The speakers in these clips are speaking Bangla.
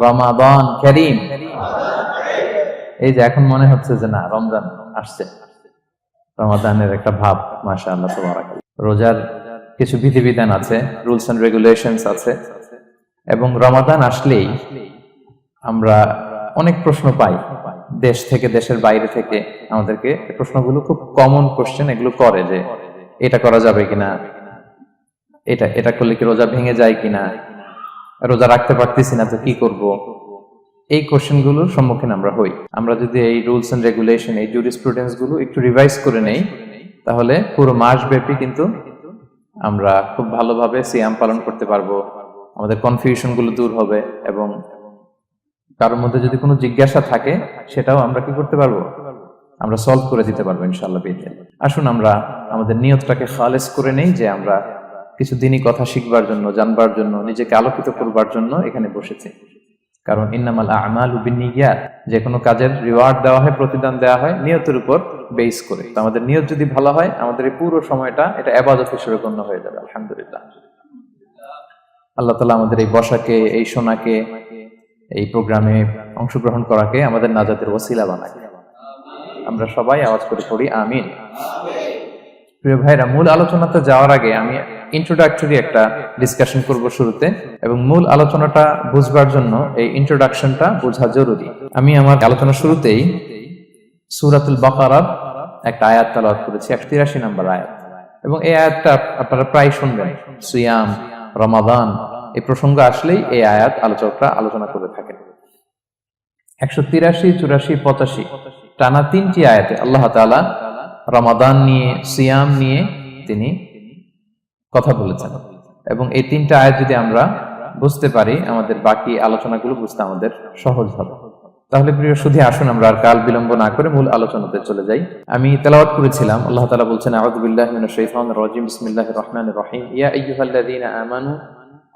রমাদান কারীম। এই যে এখন মনে হচ্ছে যে না, রমজান আসছে, রমাদানের একটা ভাব, মাশাআল্লাহ তাবারাকাল্লাহ। রোজার কিছু বিধিবিধান আছে, রুলস এন্ড রেগুলেশনস আছে, এবং রমাদান আসলেই আমরা অনেক প্রশ্ন পাই দেশ থেকে, দেশের বাইরে থেকে। আমাদেরকে প্রশ্নগুলো খুব কমন কোশ্চেন এগুলো করে, যে এটা করা যাবে কিনা, এটা এটা করলে কি রোজা ভেঙে যায় কিনা, রোজা রাখতে পারতেছি না তো কি করব। এই কোশ্চেন গুলোর সম্মুখীন আমরা হই। আমরা যদি এই রুলস এন্ড রেগুলেশন, এই জুরিসপ্রুডেন্স গুলো একটু রিভাইজ করে নেই, তাহলে পুরো মাস ব্যাপী কিন্তু আমরা খুব ভালোভাবে সিয়াম পালন করতে পারবো। আমাদের কনফিউশন গুলো দূর হবে, এবং কারোর মধ্যে যদি কোনো জিজ্ঞাসা থাকে সেটাও আমরা কি করতে পারবো, আমরা সলভ করে দিতে পারবো ইনশাআল্লাহ বিইذনিল্লাহ। আসুন আমরা আমাদের নিয়তটাকে খালেস করে নেই, যে আমরা কিছু দিনই কথা শিখবার জন্য, জানবার জন্য, নিজেকে আলোকিত করবার জন্য এখানে বসেছি। কারণ ইন্নামাল আমালু বিন্নিয়াত, যে কোনো কাজের রিওয়ার্ড দেওয়া হয়, প্রতিদান দেওয়া হয় নিয়তের উপর বেস করে। তো আমাদের নিয়ত যদি ভালো হয়, আমাদের এই পুরো সময়টা এটা ইবাদত হিসেবে গণ্য হয়ে যাবে আলহামদুলিল্লাহ। আল্লাহ তাআলা আমাদের এই বসাকে, এই শোনাকে, এই প্রোগ্রামে অংশগ্রহণ করাকে আমাদের নাজাতের ওসিলা বানায়। আমরা সবাই আওয়াজ করে পড়ি আমিন। প্রিয় ভাইরা, মূল আলোচনাতে যাওয়ার আগে আমি ইন্ট্রোডাক্টরি একটা ডিসকাশন করব শুরুতে, এবং মূল আলোচনাটা বুঝবার জন্য এই ইন্ট্রোডাকশনটা বোঝা জরুরি। আমি আমার আলোচনা শুরুতেই সূরাতুল বাকারার একটা আয়াত তেলাওয়াত করেছি, ৮১ নম্বর আয়াত, এবং এই আয়াতটা আপনারা প্রায় শুনবেন। সিয়াম, রমাদান এই প্রসঙ্গ আসলেই এই আয়াত আলোচকরা আলোচনা করে থাকেন। ১৮৩, ৮৪, ৮৫ টানা ৩টি আয়াতে আল্লাহ তাআলা রমাদান নিয়ে, সিয়াম নিয়ে তিনি কথা বলেছেন, এবং এই ৩টা আয়াত যদি আমরা বুঝতে পারি, আমাদের বাকি আলোচনাগুলো বুঝতে আমাদের সহজ হবে। তাহলে প্রিয় সুধী, আসুন আমরা আর কাল বিলম্ব না করে মূল আলোচনাতে চলে যাই। আমি তেলাওয়াত করেছিলাম, আল্লাহ তাআলা বলছেন, আউযু বিল্লাহি মিনাশ শাইতানির রাজিম, বিসমিল্লাহির রহমানির রহিম, ইয়া আইয়ুহাল্লাযীনা আমানু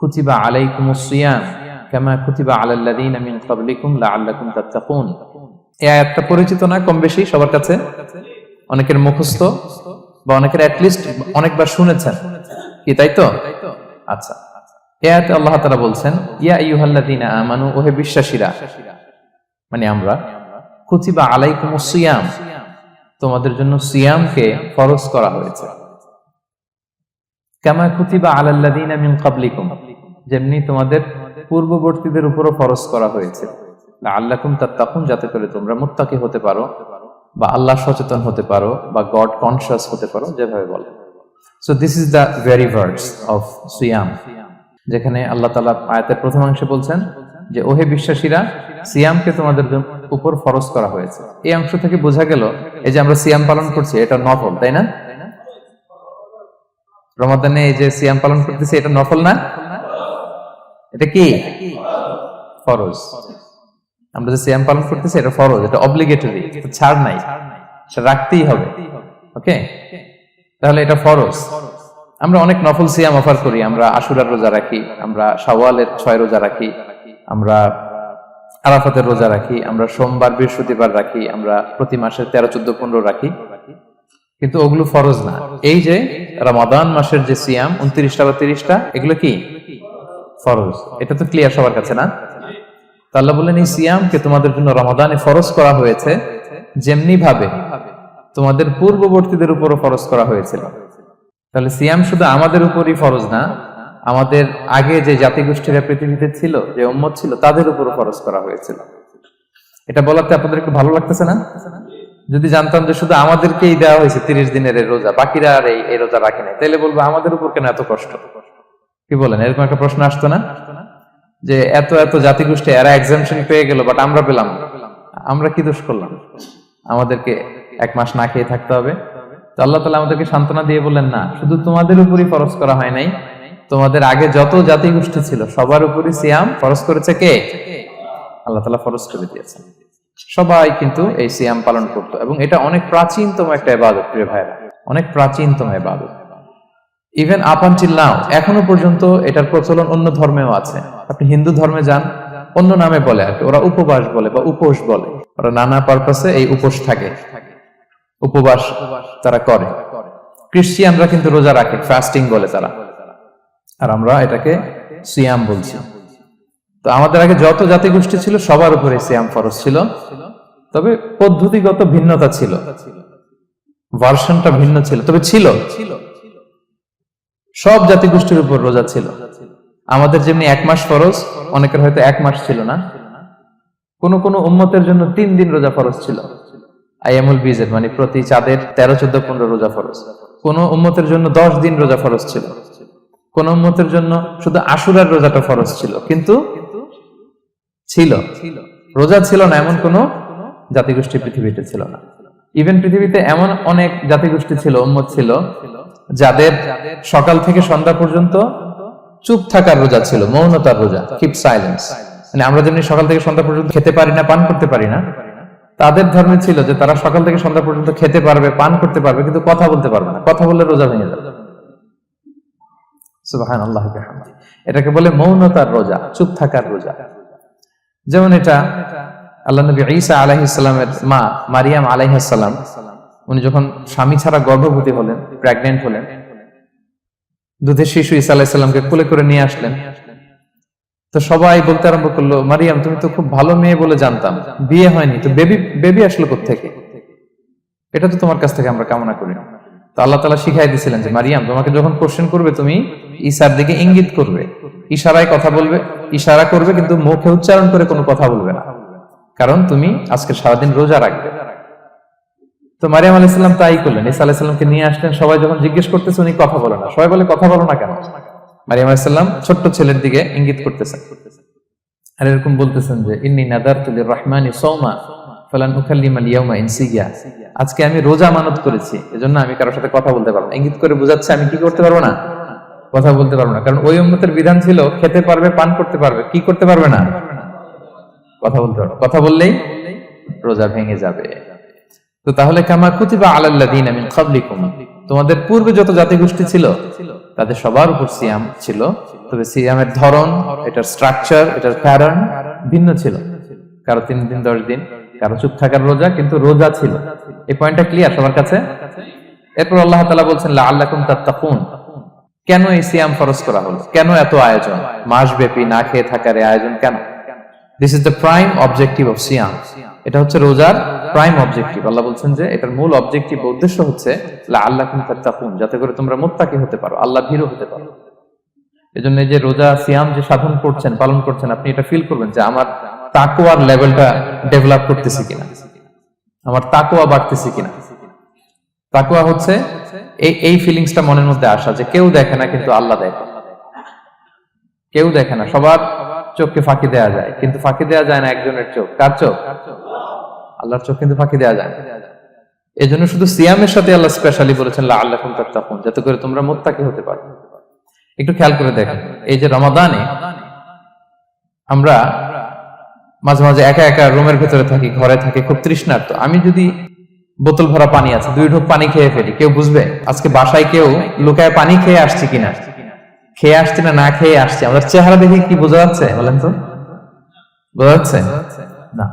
কুতিবা আলাইকুমুস সিয়াম কামা কুতিবা আলাল লাযীনা মিন ক্বাবলিকুম লাআল্লাকুম তাত্তাকুন। এই আয়াতটা পরিচিত না কম বেশি সবার কাছে? অনেকের মুখস্থ, বা অনেকের অ্যাটলিস্ট অনেকবার শুনেছেন কি, তাই তো? আচ্ছা, এই আয়াতে আল্লাহ তাআলা বলছেন, ইয়া আইয়ুহাল্লাযীনা আমানু, ওহে বিশ্বাসীরা, মানে আমরা, কুতিবা আলাইকুমুস সিয়াম, তোমাদের জন্য সিয়ামকে ফরজ করা হয়েছে, কামা কুতিবা আলাল লাযীনা মিন ক্বাবলিকুম, যেমনি তোমাদের পূর্ববর্তীদের উপরও ফরজ করা হয়েছে, লাআল্লাকুম তাত্তাকুন, যাতে করে তোমরা মুত্তাকি হতে পারো, বা আল্লাহ সচেতন হতে পারো, বা গড কনশিয়াস হতে পারো, যেভাবে বলে। So this is the very verse of সিয়াম, যেখানে আল্লাহ তাআলা আয়াতের প্রথমাংশে বলছেন যে ওহে বিশ্বাসীরা, সিয়ামকে তোমাদের উপর ফরজ করা হয়েছে। এই অংশ থেকে বোঝা গেল, এই যে আমরা সিয়াম পালন করছি এটা নফল, তাই না? রমাদানে এই যে সিয়াম পালন করতেছি এটা নফল না, এটা কি ফরজ। আমরা যে সিয়াম পালন করতেছি এটা ফরজ, এটা অব্লিগেটরি, ছাড় নাই, সেটা রাখতেই হবে। ওকে, তাহলে এটা ফরজ। আমরা অনেক নফল সিয়াম অফার করি, আমরা আশুরার রোজা রাখি, আমরা শাওয়ালের 6 রোজা রাখি, আমরা আরাফাতের রোজা রাখি, আমরা সোমবার বৃহস্পতিবার রাখি, আমরা প্রতি মাসে 13, 14, 15 রাখি, কিন্তু ওগুলো ফরজ না। এই যে রমাদান মাসের যে সিয়াম 29টা বা 30টা, এগুলো কি ফরজ? এটা তো ক্লিয়ার সবার কাছে না? আল্লাহ বলেন, এই সিয়ামকে তোমাদের জন্য রমাদানে ফরজ করা হয়েছে, যেমনি ভাবে তোমাদের পূর্ববর্তীদের উপরও ফরজ করা হয়েছিল। তাহলে সিয়াম শুধু আমাদের উপরই ফরজ না, আমাদের আগে যে জাতিগোষ্ঠীরা পৃথিবীতে ছিল, যে উম্মত ছিল, তাদের উপরও ফরজ করা হয়েছিল। এটা বলাতে আপনাদের একটু ভালো লাগতেছে না? যদি জানতাম যে শুধু আমাদেরকেই দেওয়া হয়েছে 30 দিনের রোজা, বাকিরা আর এই রোজা রাখে নাই, তাহলে বলবো আমাদের উপর কেন এত কষ্ট? কি বলেন? এরকম একটা প্রশ্ন আসতো না, যে এত এত জাতিগোষ্ঠী এরা এক্সাম্পশন পেয়ে গেল, বাট আমরা পেলাম না। আমরা কি দোষ করলাম? আমাদেরকে 1 মাস না খেয়ে থাকতে হবে? তো আল্লাহ তাআলা আমাদেরকে সান্ত্বনা দিয়ে বললেন, না, শুধু তোমাদের উপরই ফরজ করা হয় নাই, তোমাদের আগে যত জাতিগোষ্ঠী ছিল সবার উপরই সিয়াম ফরজ করেছে কে? আল্লাহ তাআলা ফরজ করে দিয়েছেন। সবাই কিন্তু এই সিয়াম পালন করতো, এবং এটা অনেক প্রাচীনতম একটা ইবাদত প্রিয় ভাইরা, অনেক প্রাচীনতম ইবাদত। ইভেন আপ আনটিল নাও, এখনো পর্যন্ত এটার প্রচলন অন্য ধর্মেও আছে। আপনি হিন্দু ধর্মে যান, অন্য নামে বলে আর কি, ওরা উপবাস বলে বা উপোস বলে, ওরা নানা পারপাসে এই উপোস থাকে, উপবাস তারা করে। খ্রিস্টিয়ানরা কিন্তু রোজা রাখে, ফাস্টিং বলে তারা, আর আমরা এটাকে সিয়াম বলছি। তো আমাদের আগে যত জাতিগোষ্ঠী ছিল সবার উপরে সিয়াম ফরজ ছিল, তবে পদ্ধতিগত ভিন্নতা ছিল, ভার্সনটা ভিন্ন ছিল, তবে ছিল। সব জাতিগোষ্ঠীর উপর রোজা ছিল। আমাদের যেমনি 1 মাস ফরজ, অনেকের হয়তো 1 মাস ছিল না। কোন কোন উম্মতের জন্য 3 দিন রোজা ফরজ ছিল, আইয়ামুল বীজের, মানে প্রতি চাঁদের 13, 14, 15 রোজা ফরজ। কোন উম্মতের জন্য 10 দিন রোজা ফরজ ছিল, কোন উম্মতের জন্য শুধু আশুরার রোজাটা ফরজ ছিল, কিন্তু ছিল। রোজা ছিল না এমন কোন জাতিগোষ্ঠী পৃথিবীতে ছিল না। ইভেন পৃথিবীতে এমন অনেক জাতিগোষ্ঠী ছিল, উম্মত ছিল, যাদের সকাল থেকে সন্ধ্যা পর্যন্ত চুপ থাকার রোজা ছিল, মৌনতার রোজা, কিপ সাইলেন্স। মানে আমরা যেমনি সকাল থেকে সন্ধ্যা পর্যন্ত খেতে পারি না, পান করতে পারি না, তাদের ধর্মে ছিল যে তারা সকাল থেকে সন্ধ্যা পর্যন্ত খেতে পারবে, পান করতে পারবে, কিন্তু কথা বলতে পারবে না। কথা বললে রোজা ভেঙে যাবে। সুবহানাল্লাহ ওয়া বিহামদিহি। এটাকে বলে মৌনতার রোজা, চুপ থাকার রোজা। যেমন এটা আল্লাহ নবী ঈসা আলাইহিস সালামের মা মারিয়াম আলাইহিস সালাম, উনি যখন স্বামী ছাড়া গর্ভবতী হলেন, প্রেগন্যান্ট হলেন, দুধের শিশু ঈসা আলাইহিস সালামকে কোলে করে নিয়ে আসলেন। তো সবাই বলতে আরম্ভ করলো, মারিয়াম তুমি তো খুব ভালো মেয়ে বলে জানতাম, বিয়ে হয়নি, তো বেবি আসলো কোত্থেকে? এটা তো তোমার কাছ থেকে আমরা কামনা করি না। তো আল্লাহ তাআলা শিখাই দিয়েছিলেন যে মারিয়াম, তোমাকে যখন কোশ্চেন করবে তুমি ঈসার দিকে ইঙ্গিত করবে, ইশারায় কথা বলবে, ইশারা করবে, কিন্তু মুখে উচ্চারণ করে কোনো কথা বলবে না, কারণ তুমি আজকে সারাদিন রোজা রাখবে। তো মারিয়াম আলাইহিস সালাম তাই করলেন, ঈসা আলাইহিস সালামকে নিয়ে আসলেন। সবাই যখন জিজ্ঞেস করতেছে উনি কথা বলে না, সবাই বলে কথা বলো না কেন? মারিয়াম আলাইহিস সালাম ছোট্ট ছেলের দিকে ইঙ্গিত করতেছেন আর এরকম বলতেছেন যে ইন্নী নাদারতু লিররহমানি সাওমা ফালান উকাল্লিমাল ইয়াওমা ইনসিয়া, আজকে আমি রোজা মানত করেছি, এজন্য আমি কারোর সাথে কথা বলতে পারবো না। ইঙ্গিত করে বোঝাচ্ছে আমি কি করতে পারবো না, কথা বলতে পারবো না। কারণ ওই উম্মতের বিধান ছিল খেতে পারবে, পান করতে পারবে, কি করতে পারবে না, কথা বলতে পারবে। কথা বললেই রোজা ভেঙে যাবে। তো তাহলে কামা কুতিবা আলাল্লাযিনা মিন ক্বাবলিকুম, তোমাদের পূর্বে যত জাতিগোষ্ঠী ছিল তাদের সবার উপর সিয়াম ছিল, তবে সিয়ামের ধরন, এটার স্ট্রাকচার, এটার প্যাটার্ন ভিন্ন ছিল। কারো 3 দিন 10 দিন, কারো চুপ থাকার রোজা, কিন্তু রোজা ছিল। এই পয়েন্টটা ক্লিয়ার সবার কাছে? এরপর আল্লাহ তাআলা বলছেন লাআল্লাকুম তাত্তাকুন, কেন এই সিয়াম ফরজ করা হলো, কেন এত আয়োজন, মাসব্যাপী না খেয়ে থাকার এই আয়োজন কেন? This is the prime objective of সিয়াম। এটা হচ্ছে রোজার প্রাইম অবজেক্টিভ। আল্লাহ বলছেন যে এটার মূল অবজেক্টিভ, উদ্দেশ্য হচ্ছে লাআল্লাকুম তাত্তাকুন, যাতে করে তোমরা মুত্তাকি হতে পারো, আল্লাহ ভীরু হতে পারো। এজন্য এই যে রোজা সিয়াম যে সাধন করছেন, পালন করছেন, আপনি এটা ফিল করবেন যে আমার তাকওয়ার লেভেলটা ডেভেলপ করতেছি কিনা, আমার তাকওয়া বাড়তেছে কিনা। তাকওয়া হচ্ছে এই ফিলিংসটা মনের মধ্যে আসা যে কেউ দেখে না কিন্তু আল্লাহ দেখে। কেউ দেখে না, সবার চোখকে ফাঁকি দেওয়া যায়, কিন্তু ফাঁকি দেওয়া যায় না একজনের চোখ। কার চোখ? আল্লাহর চোখ কিন্তু ফাঁকি দেওয়া যায় না। এজন্য শুধু সিয়ামের সাথে আল্লাহ স্পেশালি বলেছেন লাআল্লাকুম তাত্তাকুন, যাতে করে তোমরা মুত্তাকি হতে পারো। একটু খেয়াল করে দেখেন, এই যে রমাদানে আমরা মাঝে মাঝে একা একা রুমের ভেতরে থাকি, ঘরে থাকি, খুব তৃষ্ণার্ত। আমি যদি বোতল ভরা পানি আছে, 2 ঢোক পানি খেয়ে ফেলি, কেউ বুঝবে? আজকে বাসায় কেউ লুকায় পানি খেয়ে আসছে কিনা, খেয়ে আসছে না খেয়ে আসছে, আমাদের চেহারা দেখে কি বোঝা যাচ্ছে বলেন তো? বোঝা যাচ্ছে না।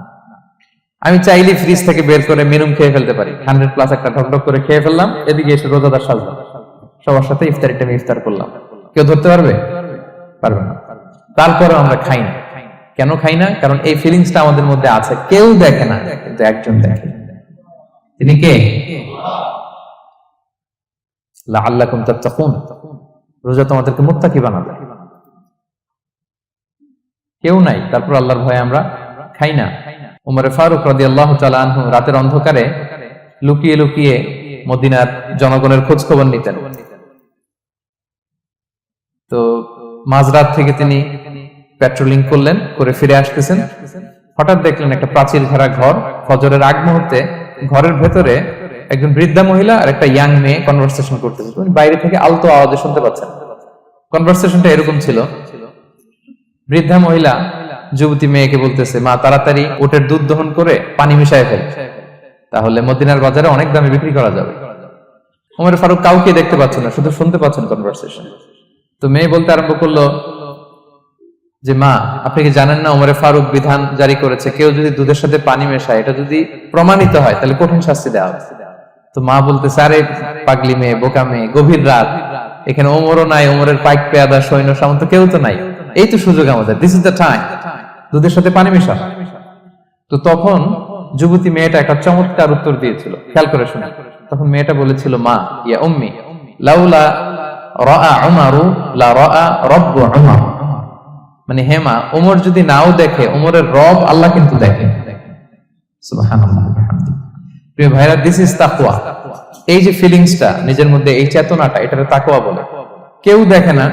আমি চাইলে ফ্রিজ থেকে বের করে মিনুম খেয়ে ফেলতে পারি, 100+ একটা ঢকঢক করে খেয়ে ফেললাম, এদিকে এসে রোজাদার সাজলাম, সবার সাথে ইফতারি টাইমে ইফতার করলাম। কেউ ধরতে পারবে? পারবে না। তারপরে আমরা খাই না। কেন খাই না? কারণ এই ফিলিংসটা আমাদের মধ্যে আছে, কেউ দেখে না কিন্তু একজন দেখে। তিনি কে? লাআল্লাকুম তাত্তাকুন, রোজা তোমাদেরকে মুত্তাকি বানাবে। কেউ নাই, তারপর আল্লাহর ভয়ে আমরা খাই না। উমর ফারুক রাদিয়াল্লাহু তাআলা আনহু রাতের অন্ধকারে লুকিয়ে লুকিয়ে মদিনার জনগণের খোঁজ খবর নিতেন। তো মাঝরাত থেকে তিনি পেট্রোলিং করলেন, করে ফিরে আসতেছেন, হঠাৎ দেখলেন একটা প্রাচীর ঘেরা ঘর। ফজরের আগ মুহূর্তে ঘরের ভেতরে একজন বৃদ্ধা মহিলা আর একটা ইয়াং মেয়ে কনভারসেশন করতেছে। বাইরে থেকে আলতো আওয়াজে শুনতে পাচ্ছেন। কনভারসেশনটা এরকম ছিল, বৃদ্ধা মহিলা যুবতী মেয়েকে বলতেছে, মা তাড়াতাড়ি উটের দুধ দহন করে পানি মিশায় ফেল, তাহলে মদিনার বাজারে অনেক দামে বিক্রি করা যাবে। ওমর ফারুক কাউকে দেখতে পাচ্ছেন না, শুধু শুনতে পাচ্ছেন কনভারসেশন। তো মেয়ে বলতে আরম্ভ করলো যে মা, আপনি কি জানেন না ওমর ফারুক বিধান জারি করেছে, কেউ যদি দুধের সাথে পানি মেশায়, এটা যদি প্রমাণিত হয় তাহলে কঠিন শাস্তি দেওয়া হবে। তো মা বলতেছে, আরে পাগলি মেয়ে, বোকা মেয়ে, গভীর রাত, এখানে ওমরও নাই, ওমরের পাইক পেয়াদা সৈন্য সামন্ত কেউ তো নাই, এই তো সুযোগ আমাদের, দিস ইজ দ্য টাইম। দুধের সাথে পানি মেশানো। তো তখন যুবতী মেয়েটা একটা চমৎকার উত্তর দিয়েছিল, খেয়াল করে শুনে। তখন মেয়েটা বলেছিল, মা ইয়া উম্মি লাউলা রাআ উমারু লা রাআ রাব্বু উমর, মানে হে মা, ওমর যদি নাও দেখে, ওমরের রব আল্লাহ কিন্তু দেখে। সুবহানাল্লাহ ওয়া বিহামদিহি। প্রিয় ভাইরা, দিস ইজ তাকওয়া। এই যে ফিলিংসটা নিজের মধ্যে, এই চেতনাটা, এটাকে তাকওয়া বলে। কেউ দেখে না,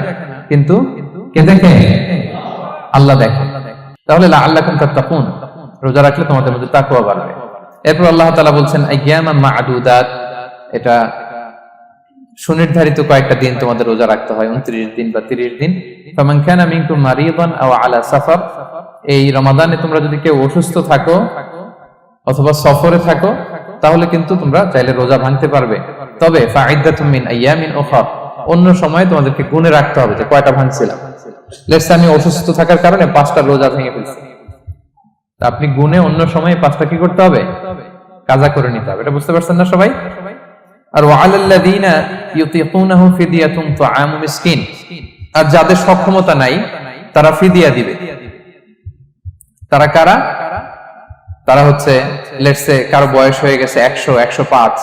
কিন্তু কে দেখে? আল্লাহ দেখে। তাহলে লাআল্লাকুম তাত্তাকুন, রোজা রাখলে তোমাদের মধ্যে তাকওয়া বাড়বে। এরপর আল্লাহ তাআলা বলছেন আইয়ামান মা'দুদাত, এটা সুনির্ধারিত কয়েকটা দিন তোমাদের রোজা রাখতে হয়, 29 দিন বা 30 দিন। ফামান কানা মিনকুম মারিদান আও আলা সাফার, এই রমাদানে তোমরা যদি কেউ অসুস্থ থাকো অথবা সফরে থাকো, তাহলে কিন্তু তোমরা চাইলে রোজা ভাঙতে পারবে। তবে ফাইদ্দাতুম মিন আইয়ামিন উখর, অন্য সময় তোমাদেরকে গুণে রাখতে হবে যে কয়টা ভাঙছিলাম। লেটস আমি অসুস্থ থাকার কারণে 5টা রোজা ভেঙে ফেলছি, আপনি গুণে অন্য সময় 5টা কি করতে হবে? কাজা করে নিতে হবে। এটা বুঝতে পারছেন না সবাই? আর ওয়ালাল্লাযিনা ইউতিকুনাহু ফিদিয়াতুন তুআমু মিসকিন, আর যাদের সক্ষমতা নাই তারা ফিদিয়া দিবে। তারা কারা? তারা হচ্ছে লেটস সে কারো বয়স হয়ে গেছে 100, 105,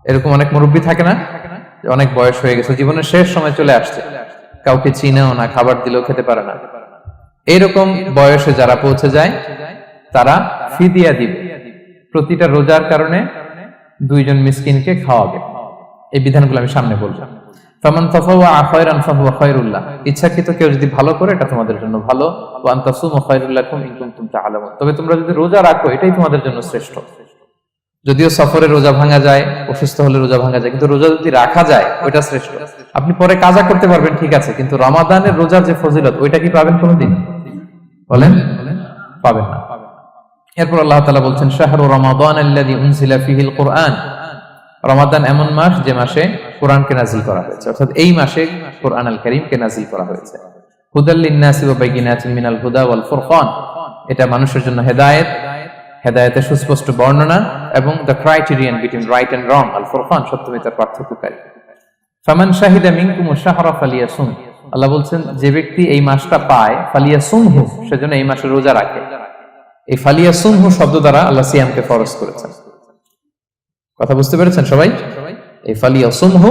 এরকম অনেক মুরব্বী থাকে না, অনেক বয়স হয়ে গেছে, জীবনের শেষ সময় চলে আসছে, কাউকে চিনেও না, খাবার দিলেও খেতে পারে না। এইরকম বয়সে যারা পৌঁছে যায় তারা ফিদিয়া দিবে। প্রতিটা রোজার কারণে 2 জন মিসকিনকে খাওয়াবে। এই বিধানগুলো আমি সামনে বলবো। ফামান তাফাওয়া খায়রান ফাহুয়া খায়রুল্লাহ, ইচ্ছাকৃত কেউ যদি ভালো করে এটা তোমাদের জন্য ভালো। ওয়া আন তাসুমু খায়রুল লাকুম ইন কুনতুম তা'লামুন, তবে তোমরা যদি রোজা রাখো এটাই তোমাদের জন্য শ্রেষ্ঠ। যদিও সফরে রোজা ভাঙা যায়, অসুস্থ হলে রোজা ভাঙা যায়, কিন্তু রোজা যদি রাখা যায় ওইটা শ্রেষ্ঠ। আপনি পরে কাজা করতে পারবেন, ঠিক আছে, কিন্তু রমাদানের রোজার যে ফজিলত ওইটা কি পাবেন কোনোদিন? বলেন, পাবেন না। এরপর আল্লাহ তাআলা বলছেন শাহরু রমাদান আল্লাযী উনজিলা ফীহিল কুরআন, রমাদান এমন মাস যে মাসে কোরআনকে নাযিল করা হয়েছে, অর্থাৎ এই মাসে কোরআন আল কারীমকে নাযিল করা হয়েছে। হুদাল লিন-নাসি ওয়া বাইয়িনাতিন মিনাল হুদা ওয়াল ফুরকান, এটা মানুষের জন্য হেদায়েত, হেদায়েতের সুস্পষ্ট বর্ণনা, এবং the criterion between right and wrong, আল ফুরকান সত্যমিতার পার্থক্যকারী। ফামান শাহিদা মিনকুমুশ শাহরা ফালিয়াসুম, আল্লাহ বলছেন যে ব্যক্তি এই মাসটা পায়, ফালিয়াসুমহু, সেজন্য এই মাসে রোজা রাখে। এই ফালিয়াসুমহু শব্দ দ্বারা আল্লাহ সিয়ামকে ফরজ করেছেন। কথা বুঝতে পেরেছেন সবাই? এই ফালিয়াসুমহু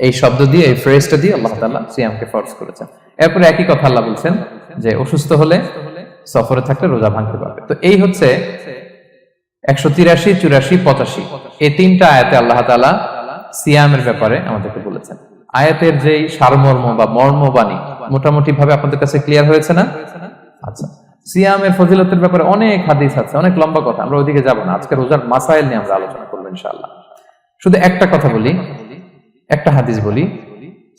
এই শব্দ দিয়ে, এই ফ্রেজটা দিয়ে আল্লাহ তাআলা সিয়ামকে ফরজ করেছেন। এরপরে একই কথা আল্লাহ বলছেন যে অসুস্থ হলে, সফরে থাকলে রোজা ভাঙতে পারবে। তো এই হচ্ছে 183, 84, 85 এই 3টা আয়াতে আল্লাহ তাআলা সিয়ামের ব্যাপারে আমাদেরকে বলেছেন। আয়াতের যেই সারমর্ম বা মর্মবাণী মোটামুটি ভাবে আপনাদের কাছে ক্লিয়ার হয়েছে না? আচ্ছা, সিয়ামের ফজিলতের ব্যাপারে অনেক হাদিস আছে, অনেক লম্বা কথা, আমরা ওইদিকে যাব না। আজকে রোজার মাসাইল নিয়ে আমরা আলোচনা করব ইনশাআল্লাহ। শুধু একটা কথা বলি, একটা হাদিস বলি।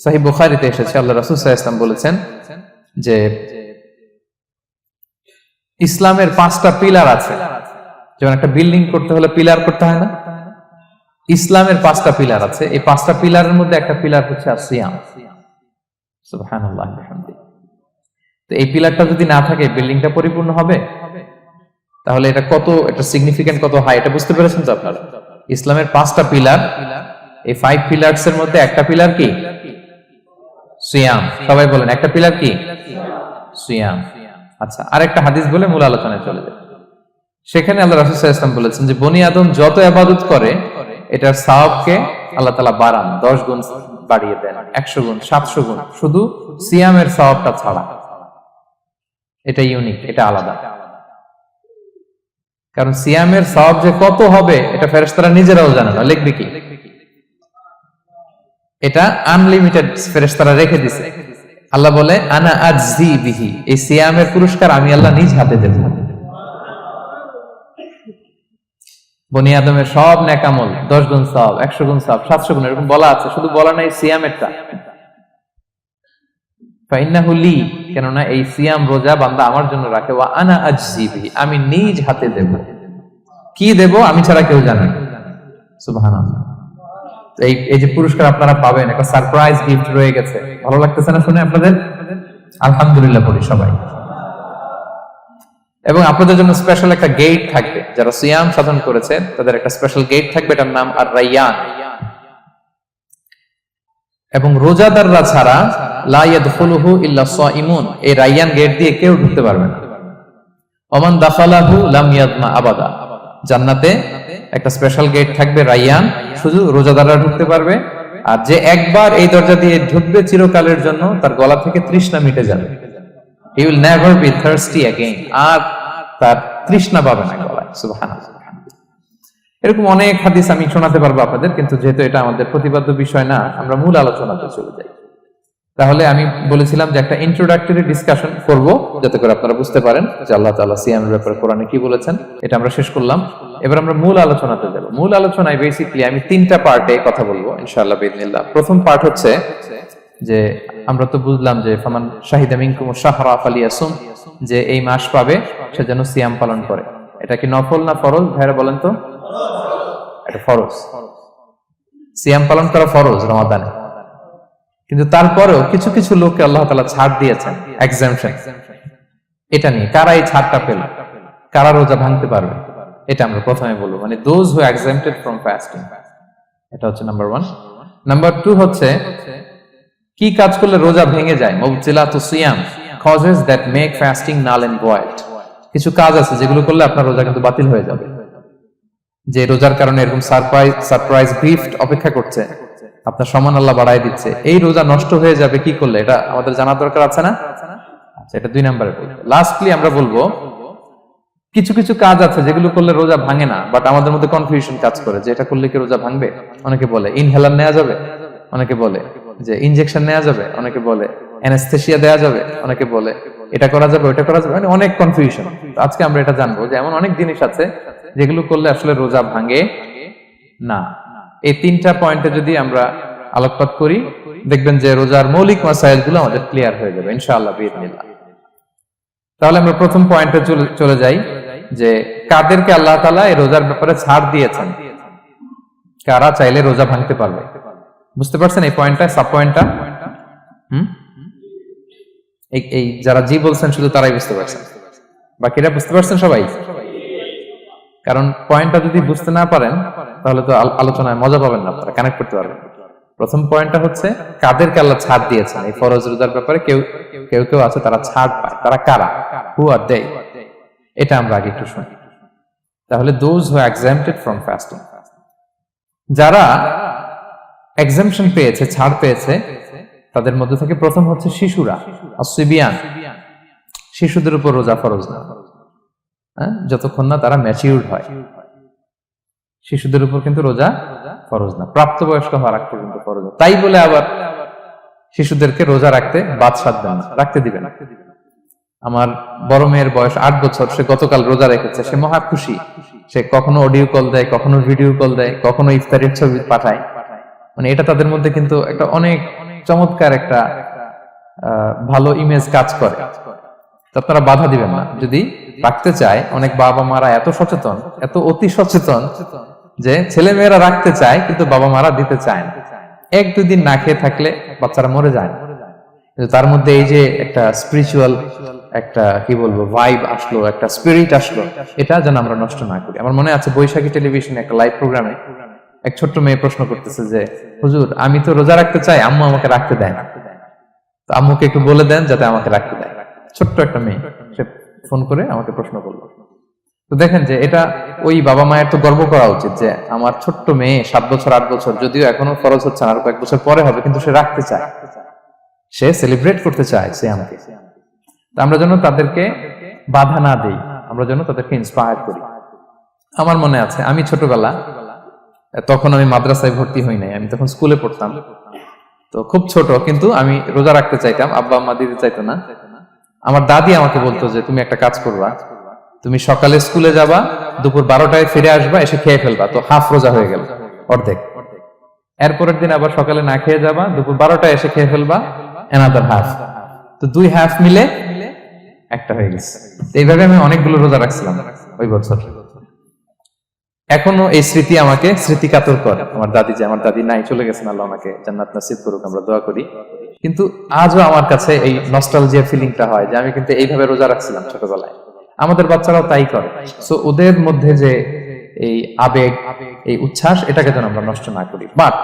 সহিহ বুখারীতে এসেছে, আল্লাহ রাসূল সাল্লাল্লাহু আলাইহি ওয়াসাল্লাম বলেছেন যে ইসলামের 5টা পিলার আছে। যেমন একটা বিল্ডিং করতে হলে পিলার করতে হয় না? ইসলামের 5টা পিলার আছে। এই 5টা পিলারের মধ্যে একটা পিলার হচ্ছে সিয়াম। সুবহানাল্লাহ ওয়া বিহামদিহি। তো এই পিলারটা যদি না থাকে বিল্ডিংটা পরিপূর্ণ হবে? তাহলে এটা কত, এটা সিগনিফিকেন্ট কত হাই, এটা বুঝতে পেরেছেন তো আপনারা? ইসলামের 5টা পিলার, এই 5 পিলারস এর মধ্যে একটা পিলার কি? সিয়াম। সবাই বলেন, একটা পিলার কি? সিয়াম। আচ্ছা, আরেকটা হাদিস বলে মূল আলোচনায় চলে যায়। সেখানে আল্লাহ রাসূল সাল্লাল্লাহু আলাইহি ওয়াসাল্লাম বলেছেন যে বনি আদম যত ইবাদত করে এটার সওয়াবকে আল্লাহ তাআলা বাড়ান, 10 গুণ বাড়িয়ে দেন, 100 গুণ, 700 গুণ, শুধু সিয়ামের সওয়াবটা ছাড়া। এটা ইউনিক, এটা আলাদা। কারণ সিয়ামের সওয়াব যে কত হবে এটা ফেরেশতারা নিজেরাও জানে না, লিখবে কি? এটা আনলিমিটেড ফেরেশতারা রেখে দিয়েছে। আল্লাহ বলে আনা আজজি বিহি, এই সিয়ামের পুরস্কার আমি আল্লাহ নিজ হাতে দেব। বনি আদমের সব নেক আমল 10 গুণ সওয়াব, 100 গুণ সওয়াব, 700 গুণ, এরকম বলা আছে, শুধু বলা নাই সিয়ামেরটা। ফাইন্নাহু লি, কেননা এই সিয়াম রোজা বান্দা আমার জন্য রাখে, ওয়া আনা আজজি বিহি, আমি নিজ হাতে দেব। কি দেব আমি ছাড়া কেউ জানে না। সুবহানাল্লাহ। এই যে পুরস্কার আপনারা পাবেন, একটা সারপ্রাইজ গিফট রয়ে গেছে। ভালো লাগতেছে না শুনে আপনাদের? আলহামদুলিল্লাহ বলি সবাই। এবং আপনাদের জন্য স্পেশাল একটা গেট থাকবে, যারা সিয়াম সাধন করেছে তাদের একটা স্পেশাল গেট থাকবে, এটার নাম আর রাইয়ান। এবং রোজাদাররা ছাড়া লা ইয়াদখুলুহু ইল্লা সাইমুন, এই রাইয়ান গেট দিয়ে কেউ ঢুকতে পারবে না। ওমান দাখালাহু লাম ইয়াদমা আবাদা, জান্নাতে একটা স্পেশাল গেট থাকবে রাইয়ান, শুধু রোজাদাররা ঢুকতে পারবে। আর যে একবার এই দরজা দিয়ে ঢুকবে চিরকালের জন্য তার গলা থেকে তৃষ্ণা মিটে যাবে। He will never be thirsty again, আর তার তৃষ্ণা পাবে না গলায়। সুবহানাল্লাহ। এরকম অনেক হাদিস আমি শোনাতে পারবো আপনাদের, কিন্তু যেহেতু এটা আমাদের প্রতিপাদ্য বিষয় না, আমরা মূল আলোচনাতে চলে যাই। তাহলে আমি বলেছিলাম যে একটা ইন্ট্রোডাক্টরি ডিসকাশন করব, যাতে করে আপনারা বুঝতে পারেন যে আল্লাহ তাআলা সিয়ামের ব্যাপারে কোরআনে কি বলেছেন। এটা আমরা শেষ করলাম, এবার আমরা মূল আলোচনাতে যাব। মূল আলোচনায় বেসিক্যালি আমি তিনটা পার্টে কথা বলবো ইনশাআল্লাহ বিইذنিল্লাহ। প্রথম পার্ট হচ্ছে যে আমরা তো বুঝলাম যে ফামান শাহিদা মিনকুম শাহরা ফালিয়াসুম, যে এই মাস পাবে সে যেন সিয়াম পালন করে। এটা কি নফল না ফরজ ভাইরা বলেন তো? এটা ফরজ। সিয়াম পালন করা ফরজ রমাদানে, কিন্তু তারপরেও কিছু কিছু লোককে আল্লাহ তাআলা ছাড় দিয়েছেন, এক্সাম্পশন। এটা নিয়ে কারা এই ছাড়টা পেল, কারা রোজা ভাঙতে পারবে, এটা আমরা প্রথমে বলবো। মানে দোজ হু এক্সাম্পটেড ফ্রম ফাস্টিং, এটা হচ্ছে নাম্বার 1। নাম্বার 2 হচ্ছে কি কাজ করলে রোজা ভেঙে যায়। মুবতিলাতুস সিয়াম, causes that make fasting null and void. কিছু কাজ আছে যেগুলো করলে আপনার রোজা কিন্তু বাতিল হয়ে যাবে। যে রোজার কারণে এরকম সারপ্রাইজ গিফট অপেক্ষা করছে, আপনার সম্মান আল্লাহ বাড়ায় দিচ্ছে, এই রোজা নষ্ট হয়ে যাবে কি করলে, এটা আমাদের জানার দরকার আছে না? আচ্ছা, এটা 2 নম্বরে বলবো। লাস্টলি আমরা বলবো কিছু কিছু কাজ আছে যেগুলো করলে রোজা ভাঙে না, বাট আমাদের মধ্যে কনফিউশন কাজ করে যে এটা করলে কি রোজা ভাঙবে। অনেকে বলে ইনহেলার নেওয়া যাবে, অনেকে বলে যে ইনজেকশন নেওয়া যাবে, অনেকে বলে অ্যানেস্থেসিয়া দেওয়া যাবে, অনেকে বলে এটা করা যাবে ওটা করা যাবে, মানে অনেক কনফিউশন। আজকে আমরা এটা জানবো যে এমন অনেক জিনিস আছে যেগুলো করলে আসলে রোজা ভাঙে না। এই 3টা পয়েন্টে যদি আমরা আলোকপাত করি, দেখবেন যে রোজার মৌলিক মাসাইলগুলো আমাদের ক্লিয়ার হয়ে যাবে ইনশাআল্লাহ বিইذনিল্লাহ। তাহলে আমরা প্রথম পয়েন্টে চলে যাই যে কাদেরকে আল্লাহ তাআলা এই রোজার ব্যাপারে ছাড় দিয়েছেন, কারা চাইলে রোজা ভাঙতে পারবে। বুঝতে পারছেন এই পয়েন্টটা, সাব পয়েন্টটা? এই যারা জি বলছেন শুধু তারাই বুঝতে পারছেন, বাকিরা বুঝতে পারছেন সবাই? কারণ পয়েন্টটা যদি বুঝতে না পারেন তাহলে তো আলোচনায় মজা পাবেন না, আপনারা কানেক্ট করতে পারবেন। প্রথম পয়েন্টটা হচ্ছে কাদেরকে আল্লাহ ছাড় দিয়েছেন এই ফরজ রোজার ব্যাপারে। কেউ কেউ আছে তারা ছাড় পায়, তারা কারা? হু আর দে? এটা আমরা আগে একটু শুনি। তাহলে দোজ হু এক্সাম্পটেড ফ্রম ফাস্টিং, যারা এক্সাম্পশন পেয়েছে, ছাড় পেয়েছে, তাদের মধ্যে থেকে প্রথম হচ্ছে শিশুরা, আসিবিয়ান। শিশুদের উপর রোজা ফরজ না, যতক্ষণ না তারা ম্যাচিউরড হয়। শিশুদের উপর কিন্তু রোজা ফরজ না, প্রাপ্তবয়স্ক হওয়ার আগ পর্যন্ত ফরজ। তাই বলে আবার শিশুদেরকে রোজা রাখতে বাদ সাধবেন না, রাখতে দিবেন। আমার বড় মেয়ের বয়স 8 বছর, সে গতকাল রোজা রেখেছে, সে মহা খুশি। সে কখনো অডিও কল দেয়, কখনো ভিডিও কল দেয়, কখনো ইফতারের ছবি পাঠায়। মানে এটা তাদের মধ্যে কিন্তু একটা অনেক চমৎকার একটা ভালো ইমেজ কাজ করে। তো আপনারা বাধা দিবেন না যদি রাখতে চায়। অনেক বাবা মারা এত সচেতন, এত অতি সচেতন যে ছেলে মেয়েরা রাখতে চায় কিন্তু বাবা মারা দিতে চায় না। 1-2 দিন না খেয়ে থাকলে বাচ্চারা মরে যায় না, কিন্তু তার মধ্যে এই যে একটা স্পিরিচুয়াল একটা কি বলবো ভাইব আসলো, একটা স্পিরিট আসলো, এটা যেন আমরা নষ্ট না করি। আমার মনে আছে বৈশাখী টেলিভিশনে একটা লাইভ প্রোগ্রামে এক ছোট্ট মেয়ে প্রশ্ন করতেছে যে হুজুর আমি তো রোজা রাখতে চাই, আম্মু আমাকে রাখতে দেয় না, তো আম্মুকে একটু বলে দেন যাতে আমাকে রাখতে দেয়। ছোট্ট একটা মেয়ে, সে ফোন করে আমাকে প্রশ্ন করলো। তো দেখেন যে এটা ওই বাবা মায়ের তো গর্ব করা উচিত যে আমার ছোট্ট মেয়ে 7 বছর 8 বছর, যদিও এখনো ফরজ হচ্ছে না, আর কয়েক বছর পরে হবে, কিন্তু সে রাখতে চায়, সে সেলিব্রেট করতে চায় সে আমাকে। আমরা যেন তাদেরকে বাধা না দেই, আমরা যেন তাদেরকে ইন্সপায়ার করি। আমার মনে আছে আমি ছোটবেলা, তখন আমি মাদ্রাসায় ভর্তি হই নাই, আমি তখন স্কুলে পড়তাম, তো খুব ছোট, কিন্তু আমি রোজা রাখতে চাইতাম, আব্বা আম্মা দিতে চাইতো না। আমার দাদি আমাকে বলতো যে তুমি একটা কাজ করবা, তুমি সকালে স্কুলে যাবা, দুপুর 12টায় ফিরে আসবা, এসে খেয়ে ফেলবা, তো হাফ রোজা হয়ে গেল, অর্ধেক। এরপরের দিন আবার সকালে না খেয়ে যাবা, দুপুর 12টায় এসে খেয়ে ফেলবা, অ্যানাদার হাফ, তো 2 হাফ মিলে একটা হয়ে গেছে। এইভাবে আমি অনেকগুলো রোজা রাখছিলাম ওই বছর। এখনো এই স্মৃতি আমাকে স্মৃতিকাতর করে। আমার দাদি নাই, চলে গেছেন, আল্লাহ আমাকে জান্নাত নসিব করুক, আমরা দোয়া করি। কিন্তু আজও আমার কাছে এই নস্টালজিয়া ফিলিংটা হয় যে আমি কিন্তু এইভাবে রোজা রাখছিলাম ছোটবেলায়। আমাদের বাচ্চারাও তাই করে। সো ওদের মধ্যে যে এই আবেগ, এই উচ্ছ্বাস, এটাকে যেন আমরা নষ্ট না করি। বাট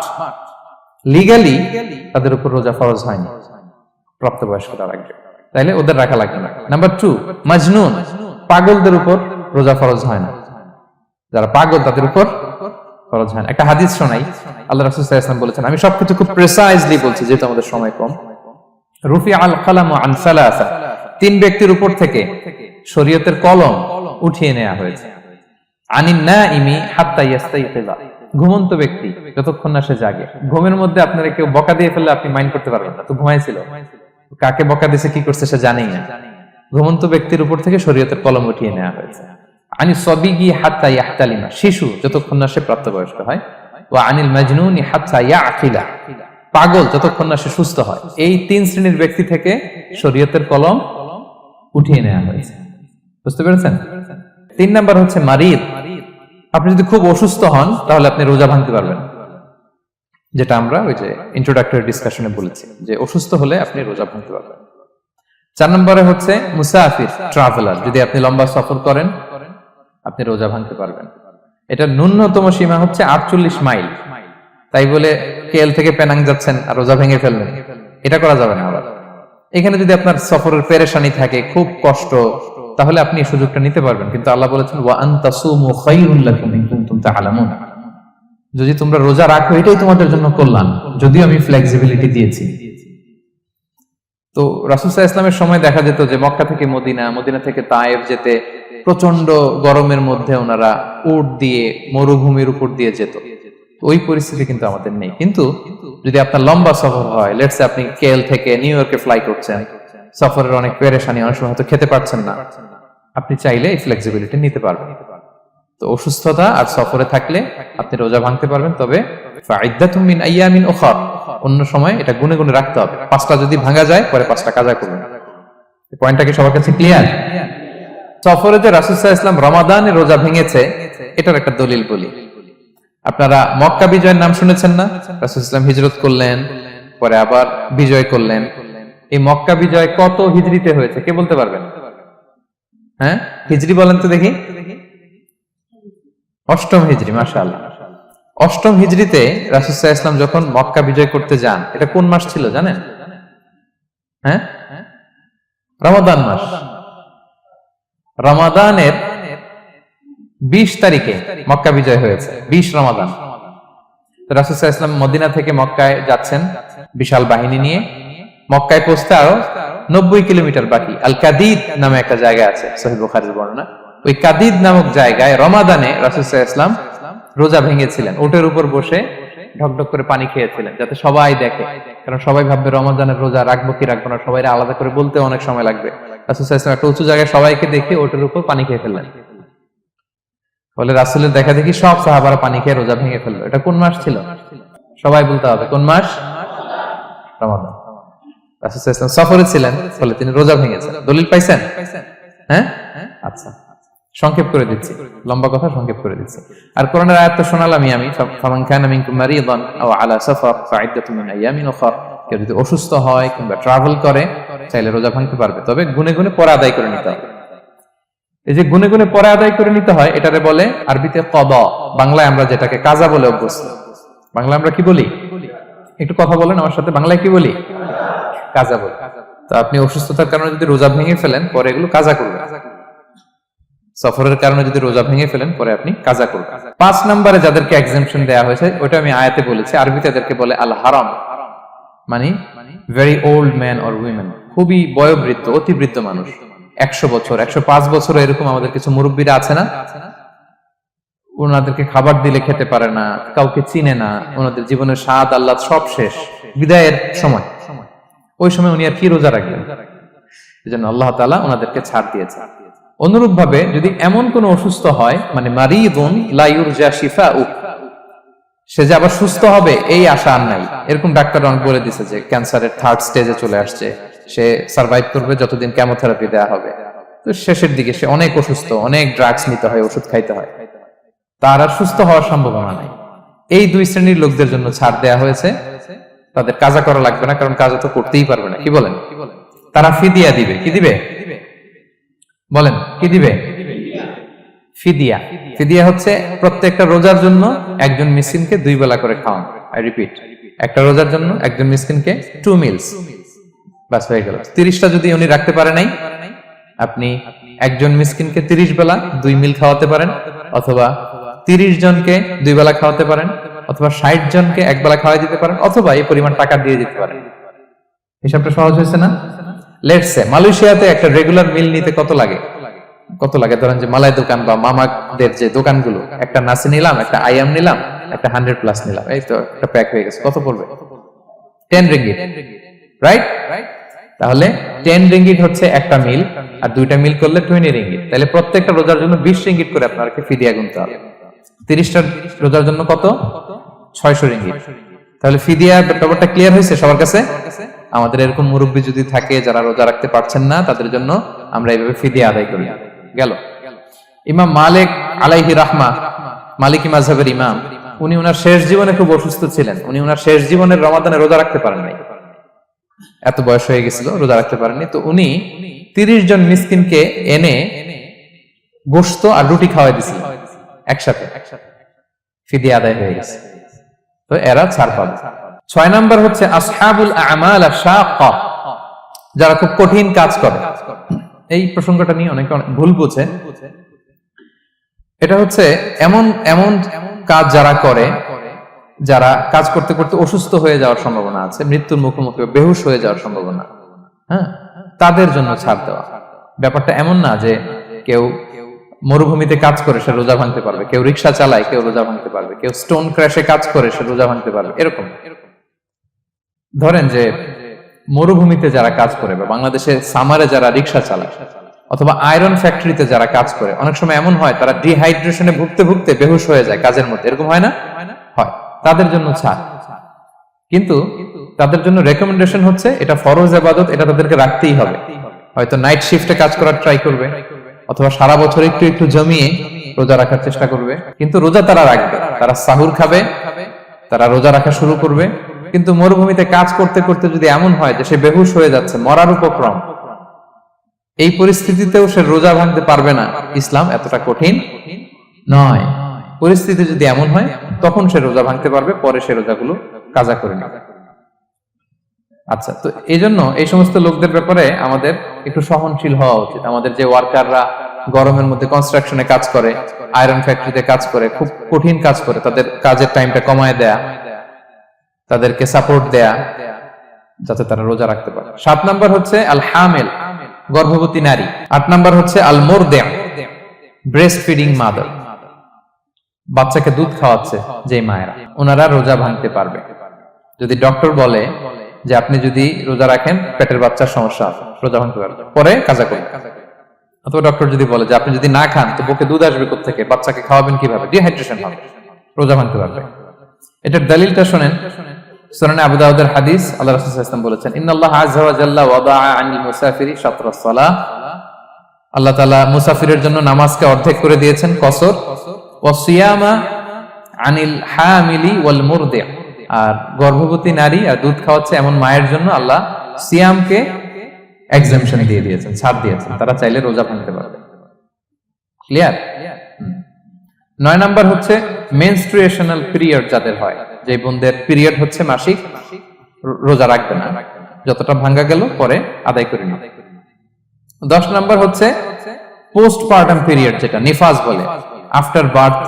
লিগালি তাদের উপর রোজা ফরজ হয়নি, প্রাপ্তবয়স্করা রাখবে, তাইলে ওদের রাখা লাগবে না। নাম্বার 2, মাজনুন, পাগলদের উপর রোজা ফরজ হয় না, যারা পাগল তাদের উপর ফরজ হয় না। একটা হাদিস শোনাই, আল্লাহ রাসূল সাল্লাল্লাহু আলাইহি ওয়াসাল্লাম বলেছেন, আমি সবকিছু খুব প্রিসাইজলি বলছি যেহেতু আমাদের সময় কম। রুফি আল কালামু আন সালাসা, 3 ব্যক্তির উপর থেকে শরীয়তের কলম উঠিয়ে নেওয়া হয়েছে। আনিন নাইমি হাত্তা ইয়াস্তাইকিযা, ঘুমন্ত ব্যক্তি যতক্ষণ না সে জাগে। ঘুমের মধ্যে আপনারা কেউ বকা দিয়ে ফেললে আপনি মাইন্ড করতে পারবেন না, তো ঘুমাইছিল, কাকে বকা দিয়েছে কি করছে সে জানেই না। ঘুমন্ত ব্যক্তির উপর থেকে শরীয়তের কলম উঠিয়ে নেওয়া হয়েছে। আনি সবিগি হাত্তা ইয়াহতালিমা, শিশু যতক্ষণ না সে প্রাপ্তবয়স্ক হয়। ওয়া আনিল মাজনুনি হাত্তা ইয়াকিলা, পাগল যতক্ষণ না সে সুস্থ হয়। এই 3 শ্রেণীর ব্যক্তি থেকে শরীয়তের কলম উঠিয়ে নেওয়া হয়েছে। বুঝতে পেরেছেন? 3 নাম্বার হচ্ছে মারিদ। আপনি যদি খুব অসুস্থ হন তাহলে আপনি রোজা ভাঙতে পারবেন, যেটা আমরা ওই যে ইন্ট্রোডাক্টরি ডিসকাশনে বলেছি যে অসুস্থ হলে আপনি রোজা ভাঙতে পারবেন। 4 নম্বরে হচ্ছে মুসাফির, ট্রাভেলার, যদি আপনি লম্বা সফর করেন আপনি রোজা ভাঙতে পারবেন। এটা ন্যূনতম সীমা হচ্ছে 48 মাইল। তাই বলে কেএল থেকে পেনাং যাচ্ছেন আর রোজা ভেঙে ফেললেন, এটা করা যাবে না। আবার এখানে যদি আপনার সফরের পেরেশানি থাকে, খুব কষ্ট, তাহলে আপনি এই সুযোগটা নিতে পারবেন। কিন্তু আল্লাহ বলেছেন ওয়া আন তাসুমু খায়রুল লাকুম ইন কুনতুম তা'লামুন, যদি তোমরা রোজা রাখো এটাই তোমাদের জন্য কল্যাণ, যদিও আমি ফ্লেক্সিবিলিটি দিয়েছি। তো রাসূল সাল্লাল্লাহু আলাইহি ওয়াসাল্লামের সময় দেখা যেত যে মক্কা থেকে মদিনা, মদিনা থেকে তায়েফ যেতে প্রচন্ড গরমের মধ্যে ওনারা উট দিয়ে মরুভূমির উপর দিয়ে যেত। ওই পরিস্থিতি কিন্তু আমাদের নেই। কিন্তু যদি আপনার লম্বা সফর হয়, লেটস সে আপনি কেএল থেকে নিউ ইয়র্কে ফ্লাই করছেন, সফরের অনেক পেরেশানি, অনেক সময় হয়তো খেতে পারছেন না, আপনি চাইলে এই ফ্লেক্সিবিলিটি নিতে পারবেন। তো অসুস্থতা আর সফরে থাকলে আপনি রোজা ভাঙতে পারবেন, তবে ফাইদ্দাতুম মিন আইয়ামিন উখর, অন্য সময় এটা গুনে গুনে রাখতে হবে। 5টা যদি ভাঙা যায় পরে 5টা কাজা করবেন। এই পয়েন্টটা কি সবার কাছে ক্লিয়ার? সফরে যে রাসূল সাল্লাল্লাহু আলাইহি ওয়াসাল্লাম রমাদানে রোজা ভেঙেছে এটার একটা দলিল বলি। আপনারা মক্কা বিজয়ের নাম শুনেছেন না? রাসূল সাল্লাল্লাহু আলাইহি ওয়াসাল্লাম হিজরত করলেন, পরে আবার বিজয় করলেন। এই মক্কা বিজয় কত হিজরিতে হয়েছে কে বলতে পারবেন? হ্যাঁ, হিজরি বলেন তো দেখি। 8ম হিজরি, মাশাআল্লাহ। 8ম হিজরিতে রাসূল সাল্লাল্লাহু আলাইহি ওয়াসাল্লাম যখন মক্কা বিজয় করতে যান, এটা কোন মাস ছিল জানেন? হ্যাঁ, রমাদান মাস। রমাদানের 20 তারিখে মক্কা বিজয় হয়েছে, 20 রমাদান। তো রাসূল সাল্লাল্লাহু আলাইহি ওয়াসাল্লাম মদিনা থেকে মক্কায় যাচ্ছেন বিশাল বাহিনী নিয়ে। মক্কায় পৌঁছতে আরো 90 কিলোমিটার বাকি। আল কাদিদ নামে একটা জায়গা আছে, সহিহ বুখারীর বর্ণনা। ওই কাদিদ নামক জায়গায় রমাদানে রাসূল সাল্লাল্লাহু আলাইহি ওয়াসাল্লাম রোজা ভেঙেছিলেন, ওটের উপর বসে ঢকঢক করে পানি খেয়েছিলেন, যাতে সবাই দেখে। কারণ সবাই ভাববে রমাদানের রোজা রাখবো কি রাখবো না, সবাই আলাদা করে বলতে অনেক সময় লাগবে। রাসূল সাল্লাল্লাহু আলাইহি ওয়াসাল্লাম একটা উঁচু জায়গায় সবাইকে দেখে ওটের উপর পানি খেয়ে ফেললেন। বলে রাসূলের দেখা দেখি সব সাহাবারা পানি খেয়ে রোজা ভেঙে ফেললো। এটা কোন মাস ছিল? সবাই বলতে হবে কোন মাস? রমাদান। রাসূল সাল্লাল্লাহু আলাইহি ওয়াসাল্লাম সফরে ছিলেন, ফলে তিনি রোজা ভেঙেছেন। দলিল পাইছেন? হ্যাঁ, আচ্ছা, সংক্ষেপ করে দিচ্ছি, লম্বা কথা সংক্ষেপ করে দিচ্ছি। আর কোরআনের আয়াত তো শোনালামই আমি, ফামান কানা মিনকুম মারিদান আও আলা সাফার ফাইদ্দাতুম মিন আইয়ামিন উখর, কেউ যদি অসুস্থ হয় কিংবা ট্রাভেল করে চাইলে রোজা ভাঙতে পারবে, তবে গুনে গুনে পরে আদায় করে নিতে হবে। এই যে গুনে গুনে পরে আদায় করে নিতে হয়, এটারে বলে আরবিতে কদা, বাংলায় আমরা যেটাকে কাজা বলে অভ্যস্ত। বাংলায় আমরা কি বলি? একটু কথা বলেন আমার সাথে, বাংলায় কি বলি? কাজা বলি। তো আপনি অসুস্থতার কারণে যদি রোজা ভেঙে ফেলেন পরে এগুলো কাজা করবেন। সফরের কারণে যদি রোজা ভেঙে ফেলেন পরে আপনি কাজা করবেন। 5 নম্বরে যাদেরকে এক্সাম্পশন দেয়া হয়েছে ওটা আমি আয়াতে বলেছি, আরবিতে এদেরকে বলে আল হারাম, মানে very old man or women, খুবই বয়োবৃদ্ধ, অতি বৃদ্ধ মানুষ, 100 বছর 105 বছর এরকম আমাদের কিছু মুরব্বীরা আছে না, ওনাদেরকে খাবার দিলে খেতে পারে না, কাউকে চিনে না, ওনাদের জীবনের স্বাদ আহ্লাদ সব শেষ, বিদায়ের সময়, ওই সময় উনি আর কি রোজা রাখবেন? এজন্য আল্লাহ তাআলা ওনাদেরকে ছাড় দিয়েছে। অনুরূপ ভাবে যদি এমন কোন অসুস্থ হয়, মানে মারিদুন লা ইউরজা শিফাউ, সে যে আবার সুস্থ হবে এই আশা আর নাই, এরকম ডাক্তার অনেক বলে দিয়েছে যে ক্যান্সারের 3rd স্টেজে চলে আসছে, সে সার্ভাইভ করবে যতদিন কেমোথেরাপি দেওয়া হবে, তো শেষের দিকে সে অনেক অসুস্থ, অনেক ড্রাগস নিতে হয়, ওষুধ খাইতে হয়, তার আর সুস্থ হওয়ার সম্ভাবনা নাই। এই 2 শ্রেণীর লোকদের জন্য ছাড় দেয়া হয়েছে, তাদের কাজা করা লাগবে না, কারণ কাজা তো করতেই পারবে না। কি বলেন? তারা ফিদিয়া দিবে। কি দিবে বলেন? কি দিবে? ফিদিয়া। ফিদিয়া হচ্ছে প্রত্যেকটা রোজার জন্য একজন মিসকিনকে 2 বেলা করে খাওয়ানো। আই রিপিট, একটা রোজার জন্য একজন মিসকিনকে 2 মিলস, বাস হয়ে গেল। 30টা যদি উনি রাখতে পারে নাই আপনি একজন মিসকিনকে 30 বেলা 2 মিল খাওয়াতে পারেন, অথবা 30 জনকে 2 বেলা খাওয়াতে পারেন, অথবা 60 জনকে 1 বেলা খাওয়াই দিতে পারেন, অথবা এই পরিমাণ টাকা দিয়ে দিতে পারেন। হিসাবটা সহজ হয়েছে না? লেটস সে মালয়েশিয়াতে একটা রেগুলার মিল নিতে কত লাগে? ধরেন যে মালাই দোকান বা মামাদের যে দোকানগুলো, একটা নাসি নিলাম, একটা আইয়াম নিলাম, একটা 100+ নিলাম, এই তো একটা প্যাক হয়ে গেছে। কত পড়বে? 10 রিঙ্গিট, রাইট? তাহলে 10 রিঙ্গিট হচ্ছে একটা মিল, আর 2টা মিল করলে 20 রিঙ্গিট। তাহলে প্রত্যেকটা রোজার জন্য 20 রিঙ্গিট করে আপনাকে ফিদিয়া গুনতে হবে। 30টা রোজার জন্য কত? 600 রিঙ্গিট। তাহলে ফিদিয়া ব্যাপারটা ক্লিয়ার হয়েছে সবার কাছে? আমাদের এরকম মুরব্বী যদি থাকে যারা রোজা রাখতে পারছেন না, তাদের জন্য আমরা এইভাবে ফিদিয়া আদায় করি। গেল। ইমাম মালিক আলাইহি রাহমা, মালিকি মাযহাবের ইমাম, উনি ওনার শেষ জীবনে খুব অসুস্থ ছিলেন। উনি ওনার শেষ জীবনের রমাদানে রোজা রাখতে পারেন নাই, এত বয়স হয়ে গেছিল, রোজা রাখতে পারেননি। তো উনি 30 জন মিসকিনকে এনে গোশত আর রুটি খাওয়াই দিয়েছিলেন একসাথে, ফিদিয়া আদায় হয়ে গেছে। তো এরা ছাড় পাবে। 6 নাম্বার হচ্ছে আসহাবুল আমাল আশ-শাক্কা, যারা খুব কঠিন কাজ করে। এই প্রসঙ্গটা নিয়ে অনেকে ভুল বুঝে। এটা হচ্ছে এমন এমন কাজ যারা করে, যারা কাজ করতে করতে অসুস্থ হয়ে যাওয়ার সম্ভাবনা আছে, মৃত্যুর মুখোমুখি বেহুশ হয়ে যাওয়ার সম্ভাবনা, হ্যাঁ, তাদের জন্য ছাড় দেওয়া। ব্যাপারটা এমন না যে কেউ মরুভূমিতে কাজ করে সে রোজা ভাঙতে পারবে, কেউ রিক্সা চালায় কেউ রোজা ভাঙতে পারবে, কেউ স্টোন ক্র্যাশে কাজ করে সে রোজা ভাঙতে পারবে, এরকম। ধরেন যে মরুভূমিতে যারা কাজ করে, বা বাংলাদেশে সামারে যারা রিক্সা চালায়, অথবা আয়রন ফ্যাক্টরিতে যারা কাজ করে, অনেক সময় এমন হয় তারা ডিহাইড্রেশনে ভুগতে ভুগতে বেহুশ হয়ে যায় কাজের মধ্যে, এরকম হয় না? হয়। তাদের জন্য ছাড়, কিন্তু তাদের জন্য রেকমেন্ডেশন হচ্ছে এটা ফরজ ইবাদত, এটা তাদেরকে রাখতেই হবে। হয়তো নাইট শিফটে কাজ করার ট্রাই করবে, অথবা সারা বছর একটু একটু জমিয়ে রোজা রাখার চেষ্টা করবে, কিন্তু রোজা তারা রাখবে, তারা সাহুর খাবে, তারা রোজা রাখা শুরু করবে। কিন্তু মরুভূমিতে কাজ করতে করতে যদি এমন হয় যে সে বেহুশ হয়ে যাচ্ছে, মরার উপক্রম, এই পরিস্থিতিতেও সে রোজা ভাঙতে পারবে না, ইসলাম এতটা কঠিন নয়। পরিস্থিতি যদি এমন হয় তখন সে রোজা ভাঙতে পারবে, পরে সে রোজাগুলো কাজা করে নেবে। আচ্ছা, তো এই জন্য এই সমস্ত লোকদের ব্যাপারে আমাদের একটু সহনশীল হওয়া উচিত। আমাদের যে ওয়ার্কাররা গরমের মধ্যে কনস্ট্রাকশনে কাজ করে, আয়রন ফ্যাক্টরিতে কাজ করে, খুব কঠিন কাজ করে, তাদের কাজের টাইমটা কমায় দেয়া, তাদেরকে সাপোর্ট দেয়া, যাতে তারা রোজা রাখতে পারে। 7 নাম্বার হচ্ছে আল হামিল, গর্ভবতী নারী। 8 নাম্বার হচ্ছে আল মুরদি, ব্রেস্ট ফিডিং মাদার, বাচ্চাকে দুধ খাওয়াচ্ছে যে মায়েরা, ওনারা রোজা ভাঙতে পারবে। যদি ডক্টর বলে যে আপনি যদি রোজা রাখেন পেটের বাচ্চার সমস্যা আছে, রোজা ভাঙতে পারবে, পরে কাজা করবেন। অথবা ডক্টর যদি বলে যে আপনি যদি না খান তো বুকে দুধ আসবে কোত্থেকে, বাচ্চাকে খাওয়াবেন কিভাবে, ডিহাইড্রেশন হবে, রোজা ভাঙতে পারবে। এটার দলিলটা শুনেন, সুনানে আবু দাউদের হাদিস, আল্লাহ রাসূল সাল্লাল্লাহু আলাইহি ওয়াসাল্লাম বলেছেন, ইন্নাল্লাহা আযজা ওয়া জাল্লা ওয়াদাআ আনিল মুসাফিরি শাতরাস সালাহ, আল্লাহ তাআলা মুসাফিরের জন্য নামাজকে অর্ধেক করে দিয়েছেন, কসর, ওয়া সিয়ামা আনিল হামিলি ওয়াল মুরদি, আর গর্ভবতী নারী আর দুধ খাওয়াচ্ছে এমন মায়ের জন্য আল্লাহ সিয়ামকে এক্সাম্পশন দিয়ে দিয়েছেন, ছাড় দিয়েছেন, তারা চাইলে রোজা ভাঙতে পারবে। ক্লিয়ার? 9 নাম্বার হচ্ছে মেনস্ট্রুয়েশনাল পিরিয়ড যাদের হয়, যে বোনদের পিরিয়ড হচ্ছে মাসিক, রোজা রাখবে না, যতটা ভাঙ্গা গেল পরে আদায় করে নেবে। 10 নাম্বার হচ্ছে পোস্টপার্টাম পিরিয়ড, যেটা নিফাস বলে, আফটার বার্থ,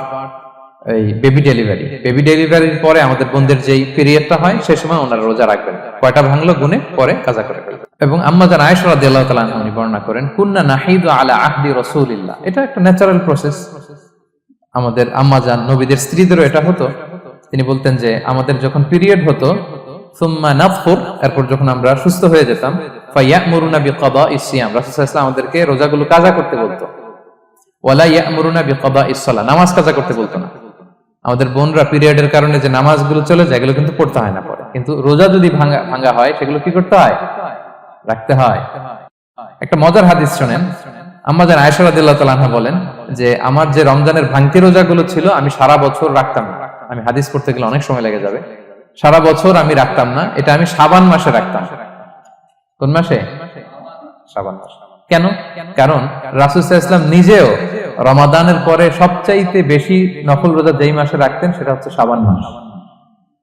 এই বেবি ডেলিভারি। বেবি ডেলিভারির পরে আমাদের বোনদের যেই পিরিয়ডটা হয় সে সময় ওনারা রোজা রাখবেন, কয়টা ভাঙলো গুনে পরে কাজা করে ফেলবেন। এবং আম্মা জান আয়েশা রাদিয়াল্লাহু তাআলা আনহা উনি বর্ণনা করেন, কুন্না নাহিদু আলা আহদি রাসূলিল্লাহ, এটা একটা ন্যাচারাল প্রসেস, আমাদের আম্মা জান নবীদের স্ত্রীদেরও এটা হতো। তিনি বলতেন যে আমাদের যখন পিরিয়ড হতো, সুম্মা নাফুর, এরপর যখন আমরা সুস্থ হয়ে যেতাম, ফায়ামুরুনা বিকাদাইস সিয়াম, রাসূল সাল্লাল্লাহু আলাইহি ওয়াসাল্লাম আমাদেরকে রোজাগুলো কাজা করতে বলতো, ওয়ালা ইয়ামুরুনা বিকাদাইস সালাহ, নামাজ কাজা করতে বলতো না। আমাদের বোনরা পিরিয়ডের কারণে যে নামাজগুলো চলে যায় এগুলো কিন্তু পড়তে হয় না পরে, কিন্তু রোজা যদি ভাঙা হয় সেগুলো কি করতে হয়? রাখতে হয়। একটা মজার হাদিস শুনেন, আম্মা জান আয়েশা রাদিয়াল্লাহু তাআলা আনহা বলেন যে আমার যে রমজানের ভাঙতি রোজাগুলো ছিল আমি সারা বছর রাখতাম না, আমি হাদিস পড়তে গেলে অনেক সময় লেগে যাবে, সারা বছর আমি রাখতাম না, এটা আমি শাবান মাসে রাখতাম। কোন মাসে? শাবান মাসে। কেন? কারণ রাসূল সাল্লাল্লাহু আলাইহি ওয়াসাল্লাম নিজেও রমাদানের পরে সবচাইতে বেশি নফল রোজা যেই মাসে রাখতেন সেটা হচ্ছে শাবান মাস।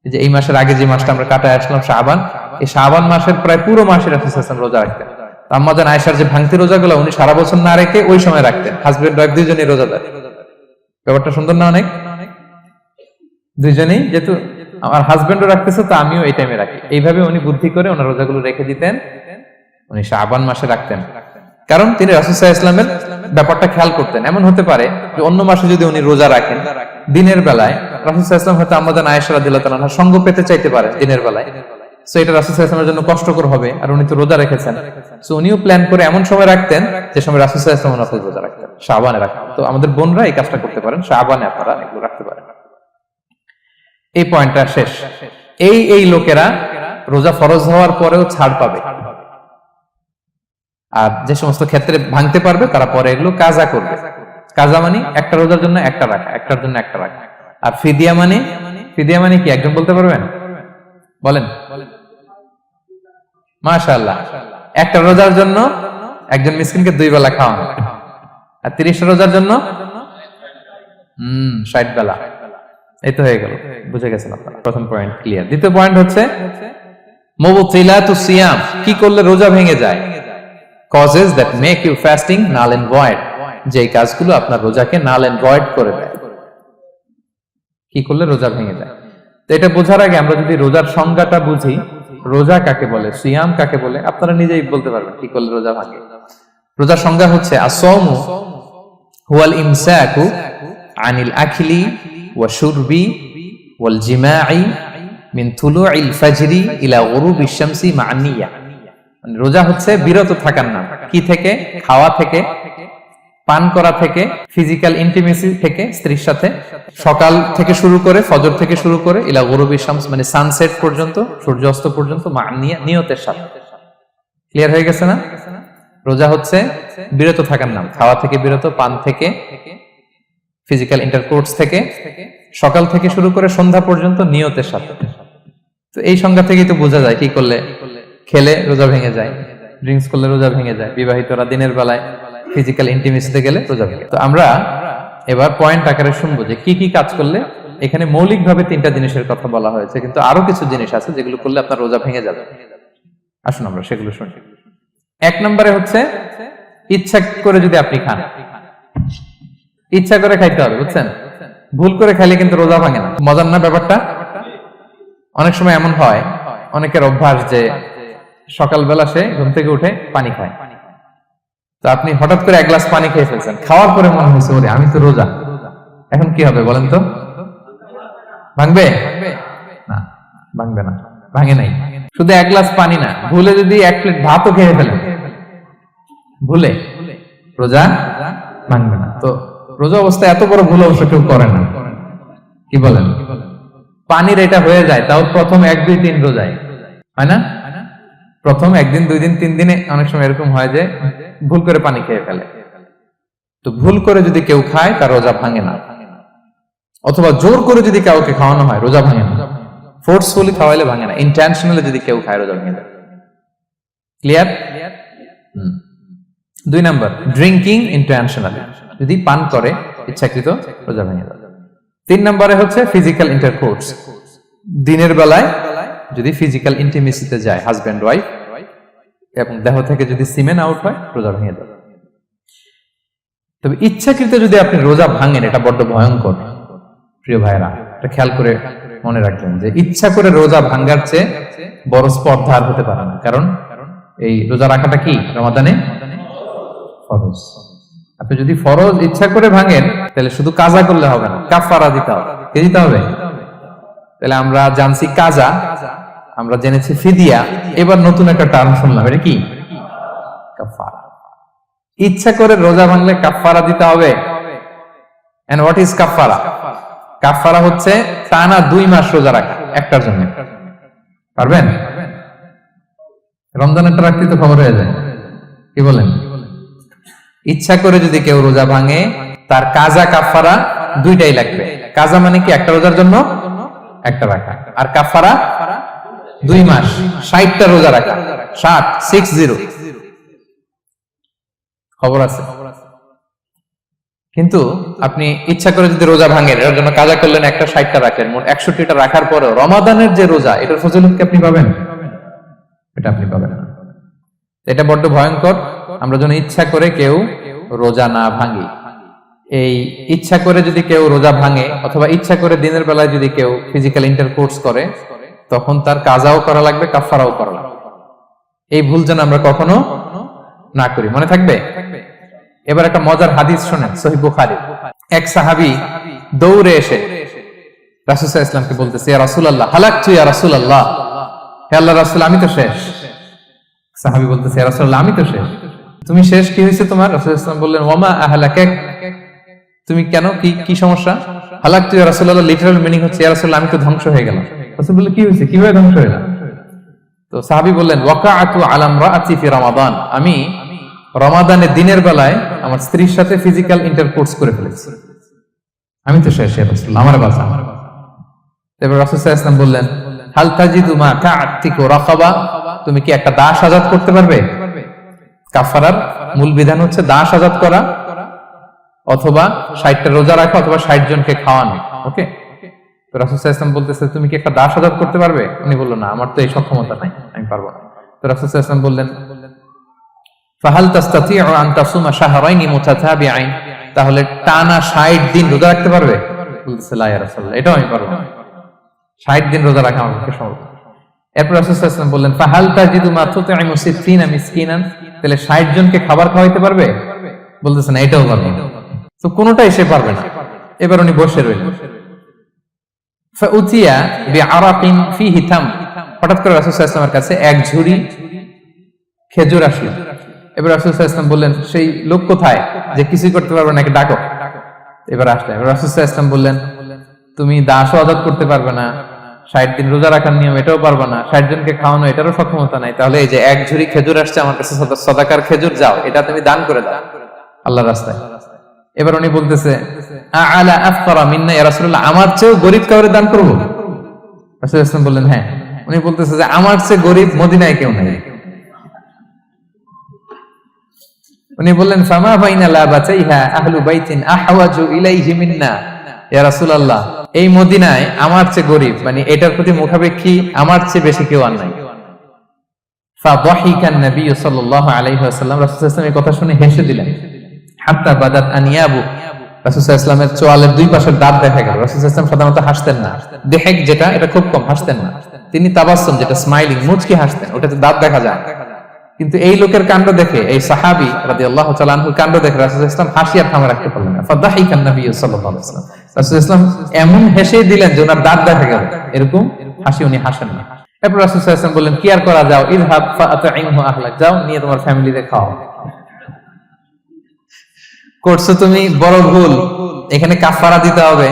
এই যে এই মাসের আগে যে মাসটা আমরা কাটায় আসলাম শাবান, এই শাবান মাসের প্রায় পুরো মাসে রাসূল সাল্লাল্লাহু আলাইহি ওয়াসাল্লাম রোজা রাখতেন। আম্মা জান আয়েশার যে ভাঙতি রোজাগুলো উনি সারা বছর না রেখে ওই সময় রাখতেন। হাজবেন্ড ওয়াইফ দুইজনই রোজাদার। ব্যাপারটা সুন্দর না অনেক? দুইজনেই যেহেতু আমার হাজবেন্ডও রাখতেছে তো আমিও এই টাইমে রাখি, এইভাবে উনি বুদ্ধি করে ওনার রোজাগুলো রেখে দিতেন। উনি শাবান মাসে রাখতেন, কারণ তিনি রাসূল সাল্লাল্লাহু আলাইহি ওয়াসাল্লামের ব্যাপারটা খেয়াল করতেন। এমন হতে পারে যে অন্য মাসে যদি উনি রোজা রাখেন, দিনের বেলায় রাসূল সাল্লাল্লাহু আলাইহি ওয়াসাল্লাম হয়তো আম্মা জান আয়েশা রাদিয়াল্লাহু তাআলা আনহার সঙ্গ পেতে চাইতে পারে দিনের বেলায়, সো এটা রাসূল সাল্লাল্লাহু আলাইহি ওয়াসাল্লামের জন্য কষ্টকর হবে, আর উনি তো রোজা রেখেছেন, সো উনিও প্ল্যান করে এমন সময় রাখতেন যে সময় রাসূল সাল্লাল্লাহু আলাইহি ওয়াসাল্লাম রোজা রাখতেন, শাবানে রাখতেন। তো আমাদের বোনরা এই কাজটা করতে পারেন, শাবানে আপনারা এগুলো রাখতে পারেন। এই পয়েন্টটা শেষ। এই লোকেরা রোজা ফরজ হওয়ার পরেও ছাড় পাবে, আর যে সমস্ত ক্ষেত্রে ভাঙতে পারবে তারা পরে এগুলো কাজা করবে। কাজা মানে একটা রোজার জন্য একটা রাখা, একটার জন্য একটা রাখা। আর ফিদিয়া মানে কি একজন বলতে পারবেন? বলেন। মাশাআল্লাহ, একটা রোজার জন্য একজন মিসকিনকে 2 বেলা খাওয়ানো, আর 30 রোজার জন্য 60 বেলা। এই তো হয়ে গেল, বুঝে গেছেন আপনারা। প্রথম পয়েন্ট ক্লিয়ার। দ্বিতীয় পয়েন্ট হচ্ছে মুবতিলাতুস সিয়াম, কি করলে রোজা ভেঙে যায়। causes that make you fasting null and void, যে কাজগুলো আপনার রোজাকে null and void করে দেয়। কি করলে রোজা ভেঙে যায়? তো এটা বোঝার আগে আমরা যদি রোজার সংজ্ঞাটা বুঝি, রোজা কাকে বলে, সিয়াম কাকে বলে, আপনারা নিজেই বলতে পারবেন কি করলে রোজা ভাঙে। রোজার সংজ্ঞা হচ্ছে আসওমু হুয়াল ইমসাকু আনিল আখলি ওয়া শুরবি ওয়াল জিমাই মিন তুলুইল ফাজরি ইলা গুরুবিশ শামসি মা নিয়া। রোজা হচ্ছে বিরত থাকার নাম। কি থেকে? খাওয়া থেকে, পান করা থেকে, ফিজিক্যাল ইন্টিমেসি থেকে স্ত্রীর সাথে, সকাল থেকে শুরু করে, ফজর থেকে শুরু করে ইলা গুরুবিশ শামস মানে সানসেট পর্যন্ত, সূর্যাস্ত পর্যন্ত, মা নিয়তের সাথে। ক্লিয়ার হয়ে গেছে না? রোজা হচ্ছে বিরত থাকার নাম, খাওয়া থেকে বিরত, পান থেকে, ফিজিক্যাল ইন্টারকোর্স থেকে, সকাল থেকে শুরু করে সন্ধ্যা পর্যন্ত নিয়তের সাথে। তো এই সংজ্ঞা থেকেই তো বোঝা যায় কি করলে, খেলে রোজা ভেঙে যায়, ড্রিঙ্কস করলে রোজা ভেঙে যায়, বিবাহিতরা দিনের বেলায় ফিজিক্যাল ইন্টিমেসিতে গেলে রোজা ভেঙে। তো আমরা এবার পয়েন্ট আকারে শুনবো যে কি কি কাজ করলে। এখানে মৌলিকভাবে 3টা জিনিসের কথা বলা হয়েছে, কিন্তু আরো কিছু জিনিস আছে যেগুলো করলে আপনার রোজা ভেঙে যাবে। আসুন আমরা সেগুলো শুনি। 1 নম্বরে হচ্ছে ইচ্ছা করে যদি আপনি খান, ইচ্ছা করে খাইতে হবে, বুঝছেন? ভুল করে খাইলে কিন্তু রোজা ভাঙে না। মজার না ব্যাপারটা? অনেক সময় এমন হয়, অনেকের অভ্যাস যে সকালবেলা সে ঘুম থেকে উঠে পানি খায়। তো আপনি হঠাৎ করে 1 গ্লাস পানি খেয়ে ফেলছেন, খাওয়ার পরে মনে হয়েছে ওরে আমি তো রোজা, এখন কি হবে বলেন তো? ভাঙবে না? ভাঙবে না, ভাঙে নাই। শুধু 1 গ্লাস পানি না, ভুলে যদি 1 প্লেট ভাতও খেয়ে ফেলেন, ভুলে, রোজা ভাঙবে না। তো রোজা অবস্থায় এত বড় ভুল অবশ্য কেউ করে না, কি বলেন? পানির এটা হয়ে যায়, তাও প্রথম 1, 2, 3 রোজায় হয় না? প্রথম 1 দিন, 2 দিন, 3 দিনে অনেক সময় এরকম হয় যে ভুল করে পানি খেয়ে ফেলে। তো ভুল করে যদি কেউ খায় তার রোজা ভাঙে না, অথবা জোর করে যদি কাউকে খাওয়ানো হয় রোজা ভাঙে না। ফোর্সফুলি খাওয়াইলে ভাঙে না, ইন্টেনশনালি যদি কেউ খায় রোজা ভেঙে যায়। ক্লিয়ার? 2 নাম্বার ড্রিঙ্কিং ইন্টেনশনালি, যদি পান করে ইচ্ছাকৃত, রোজা ভেঙে যায়। 3 নম্বরে হচ্ছে ফিজিক্যাল ইন্টারকোর্স, দিনের বেলায় যদি ফিজিক্যাল ইন্টিমেসিতে যায় হাজবেন্ড ওয়াইফ, এবং দেহ থেকে যদি সিমেন আউট হয় রোজা ভেঙে যায়। তবে ইচ্ছাকৃত যদি আপনি রোজা ভাঙেন, এটা বড্ড ভয়ঙ্কর প্রিয় ভাইরা, এটা খেয়াল করে মনে রাখবেন যে ইচ্ছা করে রোজা ভাঙার চেয়ে বড় স্পর্ধা আর হতে পারে না। কারণ এই রোজা রাখাটা কি রমাদানে ফরজ। আপনি যদি ফরজ ইচ্ছা করে ভাঙেন তাহলে শুধু কাজা করলে হবে না, কাফারা দিতে হবে। কে দিতে হবে? তাহলে আমরা জানছি কাজা, আমরা জেনেছি ফিদিয়া, এবার নতুন একটা টার্ম শুনলাম, এটা কি? কাফারা। ইচ্ছা করে রোজা ভাঙলে কাফারা দিতে হবে। এন্ড হোয়াট ইজ কাফারা? কাফারা হচ্ছে টানা 2 মাস রোজা রাখা একটার জন্য। পারবেন? রমজানেরটা রাখতে তো খবর হয়ে যায়, কি বলেন? ইচ্ছা করে যদি কেউ রোজা ভাঙে তার কাজা কাফারা 2টাই লাগবে। কাজা মানে কি? একটা রোজার জন্য একটা রাখা, আর কাফারা 2 মাস 60টা রোজা রাখা। 60 খবর আছে। কিন্তু আপনি ইচ্ছা করে যদি রোজা ভাঙেন, এর জন্য কাজা করলেন, একটা 60টা রাখলেন, মোট 61টা রাখার পরেও রমাদানের যে রোজা, এটার ফজিলত কি আপনি পাবেন? এটা আপনি পাবেন না। এটা বড্ড ভয়ঙ্কর। আমরা যেন ইচ্ছা করে কেউ রোজা না ভাঙি। এই ইচ্ছা করে যদি কেউ রোজা ভাঙে অথবা ইচ্ছা করে দিনের বেলায় যদি কেউ ফিজিক্যাল ইন্টারকোর্স করে, তখন তার কাজাও করা লাগবে, কাফারাও করা লাগবে। এই ভুল যেন আমরা কখনো না করি, মনে থাকবে। এবার একটা মজার হাদিস শোনেন, সহিহ বুখারী। এক সাহাবী দৌড়ে এসে রাসূল সাল্লাল্লাহু আলাইহি ওয়াসাল্লামকে বলতেছে, ইয়া রাসূলুল্লাহ হালাকতু ইয়া রাসূলুল্লাহ, হে আল্লাহর রাসূল আমি তো শেষ। সাহাবী বলতেছে, ইয়া রাসূলুল্লাহ আমি তো শেষ। তুমি শেষ, কি হয়েছে তোমার? রাসূল সাল্লাল্লাহু আলাইহি ওয়াসাল্লাম বললেন, ওয়ামা আহলাকাক, তুমি কেন, কি সমস্যা? হালাকতু ইয়া রাসূলুল্লাহ লিটারাল মিনিং হচ্ছে, ইয়া রাসূলুল্লাহ আমি তো ধ্বংস হয়ে গেলাম। রাসূল বললেন, কি হয়েছে, কিভাবে ধ্বংস হয়ে গেলাম? তো সাহাবী বললেন, ওয়াকাআতু আলা ইমরাআতি ফি রমাদান, আমি রমাদানের দিনের বেলায় আমার স্ত্রীর সাথে ফিজিক্যাল ইন্টারকোর্স করে ফেলেছি, আমি তো শেষ, ইয়া রাসূলুল্লাহ আমার বাঁচা। এবার রাসূল সাল্লাল্লাহু আলাইহি ওয়াসাল্লাম বললেন, হাল তাজিদু মা কা'আতিকু রাকাবা, তুমি কি একটা দাস আযাদ করতে পারবে? কাফারার মূল বিধান হচ্ছে দাস আযাদ করা অথবা 60টা রোজা রাখা অথবা 60 জনকে খাওয়ানো। ওকে, তো রাসূল সাল্লাল্লাহু আলাইহি ওয়াসাল্লাম বলতেছে, তুমি কি একটা দাস আযাদ করতে পারবে? উনি বলল, না আমার তো এই সক্ষমতা নাই, আমি পারবো না। তো রাসূল সাল্লাল্লাহু আলাইহি ওয়াসাল্লাম বললেন, ফাহাল তাস্তাতিউ আন তাসুমা শাহরাইনি মুতাতাবিআইন, তাহলে টানা 60 দিন রোজা রাখতে পারবে? বলতেছে, লা ইয়া রাসূলুল্লাহ, এটাও আমি পারবো না, 60 দিন রোজা রাখা আমার পক্ষে সম্ভব না। এরপর রাসূল সাল্লাল্লাহু আলাইহি ওয়াসাল্লাম বললেন, ফাহাল তাজিদু মা তুতঈমু 60 মিসকিনান, তাহলে 60 জনকে খাবার খাওয়াইতে পারবে? বলতেছে, না এটাও পারবো না। তো কোনোটাই সে পারবে না। এবার উনি বসে রইলেন। ফাউতিয়া বিআরাকিন ফিহি তাম, হঠাৎ করে রাসূল সাল্লাল্লাহু আলাইহি ওয়াসাল্লামের কাছে এক ঝুড়ি খেজুর আসলো। এবার রাসূল সাল্লাল্লাহু আলাইহি ওয়াসাল্লাম বললেন, সেই লোক কোথায় যে কিছুই করতে পারবে না, ডাকো। এবার আসলে এবার রাসূল সাল্লাল্লাহু আলাইহি ওয়াসাল্লাম বললেন, তুমি দাসও আযাদ করতে পারবে না, 60 দিন রোজা রাখার নিয়ম এটাও পারবে না, 60 জনকে খাওয়ানো এটারও সক্ষমতা নাই, তাহলে এই যে এক ঝুড়ি খেজুর আসছে আমার কাছে, সাদাকার খেজুর, যাও এটা তুমি দান করে দাও আল্লাহর রাস্তায়। এবার উনি বলতেছে, আ'লা আফকারা মিন্না ইয়া রাসূলুল্লাহ, আমার চেয়েও গরীব কাউরে দান করব? রাসূল সাল্লাল্লাহু আলাইহি ওয়াসাল্লাম বললেন, হ্যাঁ। উনি বলতেছে যে আমার চেয়ে গরীব মদিনায় কেউ নাই। উনি বললেন, ফামা বাইনা লাবাতাইহা আহলু বাইতিন আহওয়াজু ইলাইহি মিন্না ইয়া রাসূলুল্লাহ, এই মদিনায় আমার চেয়ে গরীব, মানে এটার প্রতি মুখাপেক্ষী আমার চেয়ে বেশি কেউ আর নাই। ফাদাহিকান নবী সাল্লাল্লাহু আলাইহি ওয়াসাল্লাম, রাসূল সাল্লাল্লাহু আলাইহি ওয়াসাল্লাম এই কথা শুনে হেসে দিলেন। হাত্তা বাদাত আনিয়াবু, রাসূল সাল্লাল্লাহু আলাইহি ওয়াসাল্লামের চোয়ালের দুই পাশের দাঁত দেখা গেল। রাসূল সাল্লাল্লাহু আলাইহি ওয়াসাল্লাম সাধারণত হাসতেন না, দেহেক যেটা এটা খুব কম হাসতেন না, তিনি তাবাসসুম যেটা স্মাইলিং মুচকি হাসতেন, ওটাতে দাঁত দেখা যায়। কিন্তু এই লোকের কাণ্ড দেখে, এই সাহাবী রাদিয়াল্লাহু তাআলা আনহুর কাণ্ড দেখে রাসূল সাল্লাল্লাহু আলাইহি ওয়াসাল্লাম হাসি আর থামে রাখতে পারলেন না। ফাদাহিকান নবী সাল্লাল্লাহু আলাইহি ওয়াসাল্লাম, রাসূল সাল্লাল্লাহু আলাইহি ওয়াসাল্লাম এমন হেসে দিলেন যে ওনার দাঁত দেখা গেল, এরকম হাসি উনি হাসেন না। এরপর রাসূল সাল্লাল্লাহু আলাইহি ওয়াসাল্লাম বললেন, কি আর করা, যাও, ইযহাব ফাআতঈমহু আহলাক, যাও নিয়ে তোমার ফ্যামিলিতে খাও। করছো তুমি বড় ভুল, এখানে কাফারা দিতে হবে,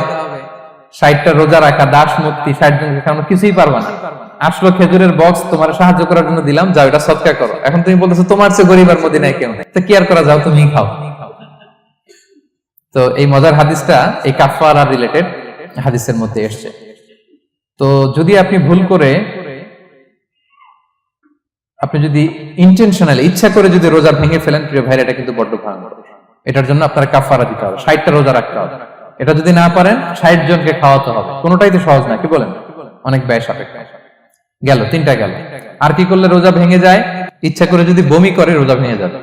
60টা রোজা রাখা, দাস মুক্তি, 60 জনকে খাওয়ানো, কিছুই পারবা না। আসলো খেজুরের বক্স, তোমার সাহায্য করার জন্য দিলাম, যাও এটা সদকা করো। এখন তুমি বলতেছো তোমার চেয়ে গরীব আর মদিনায় কেউ নেই, তো কি আর করা, যাও তুমি খাও। তো এই মজার হাদিসটা এই কাফারা রিলেটেড হাদিসের মধ্যে এসেছে। তো যদি আপনি ভুল করে, আপনি যদি ইন্টেনশনালি ইচ্ছা করে যদি রোজা ভেঙে ফেলেন, প্রিয় ভাইরা, এটা কিন্তু বড্ড ভয়ঙ্কর। এটার জন্য আপনার কাফারা দিতে হবে, 60টা রোজা রাখতে হবে। এটা যদি না পারেন 60 জনকে খাওয়াতে হবে। কোনোটাই তো সহজ না, কি বলেন? অনেক ব্যয় সাপেক্ষ। গেল 3টা গেল। আর কি করলে রোজা ভেঙে যায়? ইচ্ছা করে যদি বমি করে রোজা ভেঙে যাবে,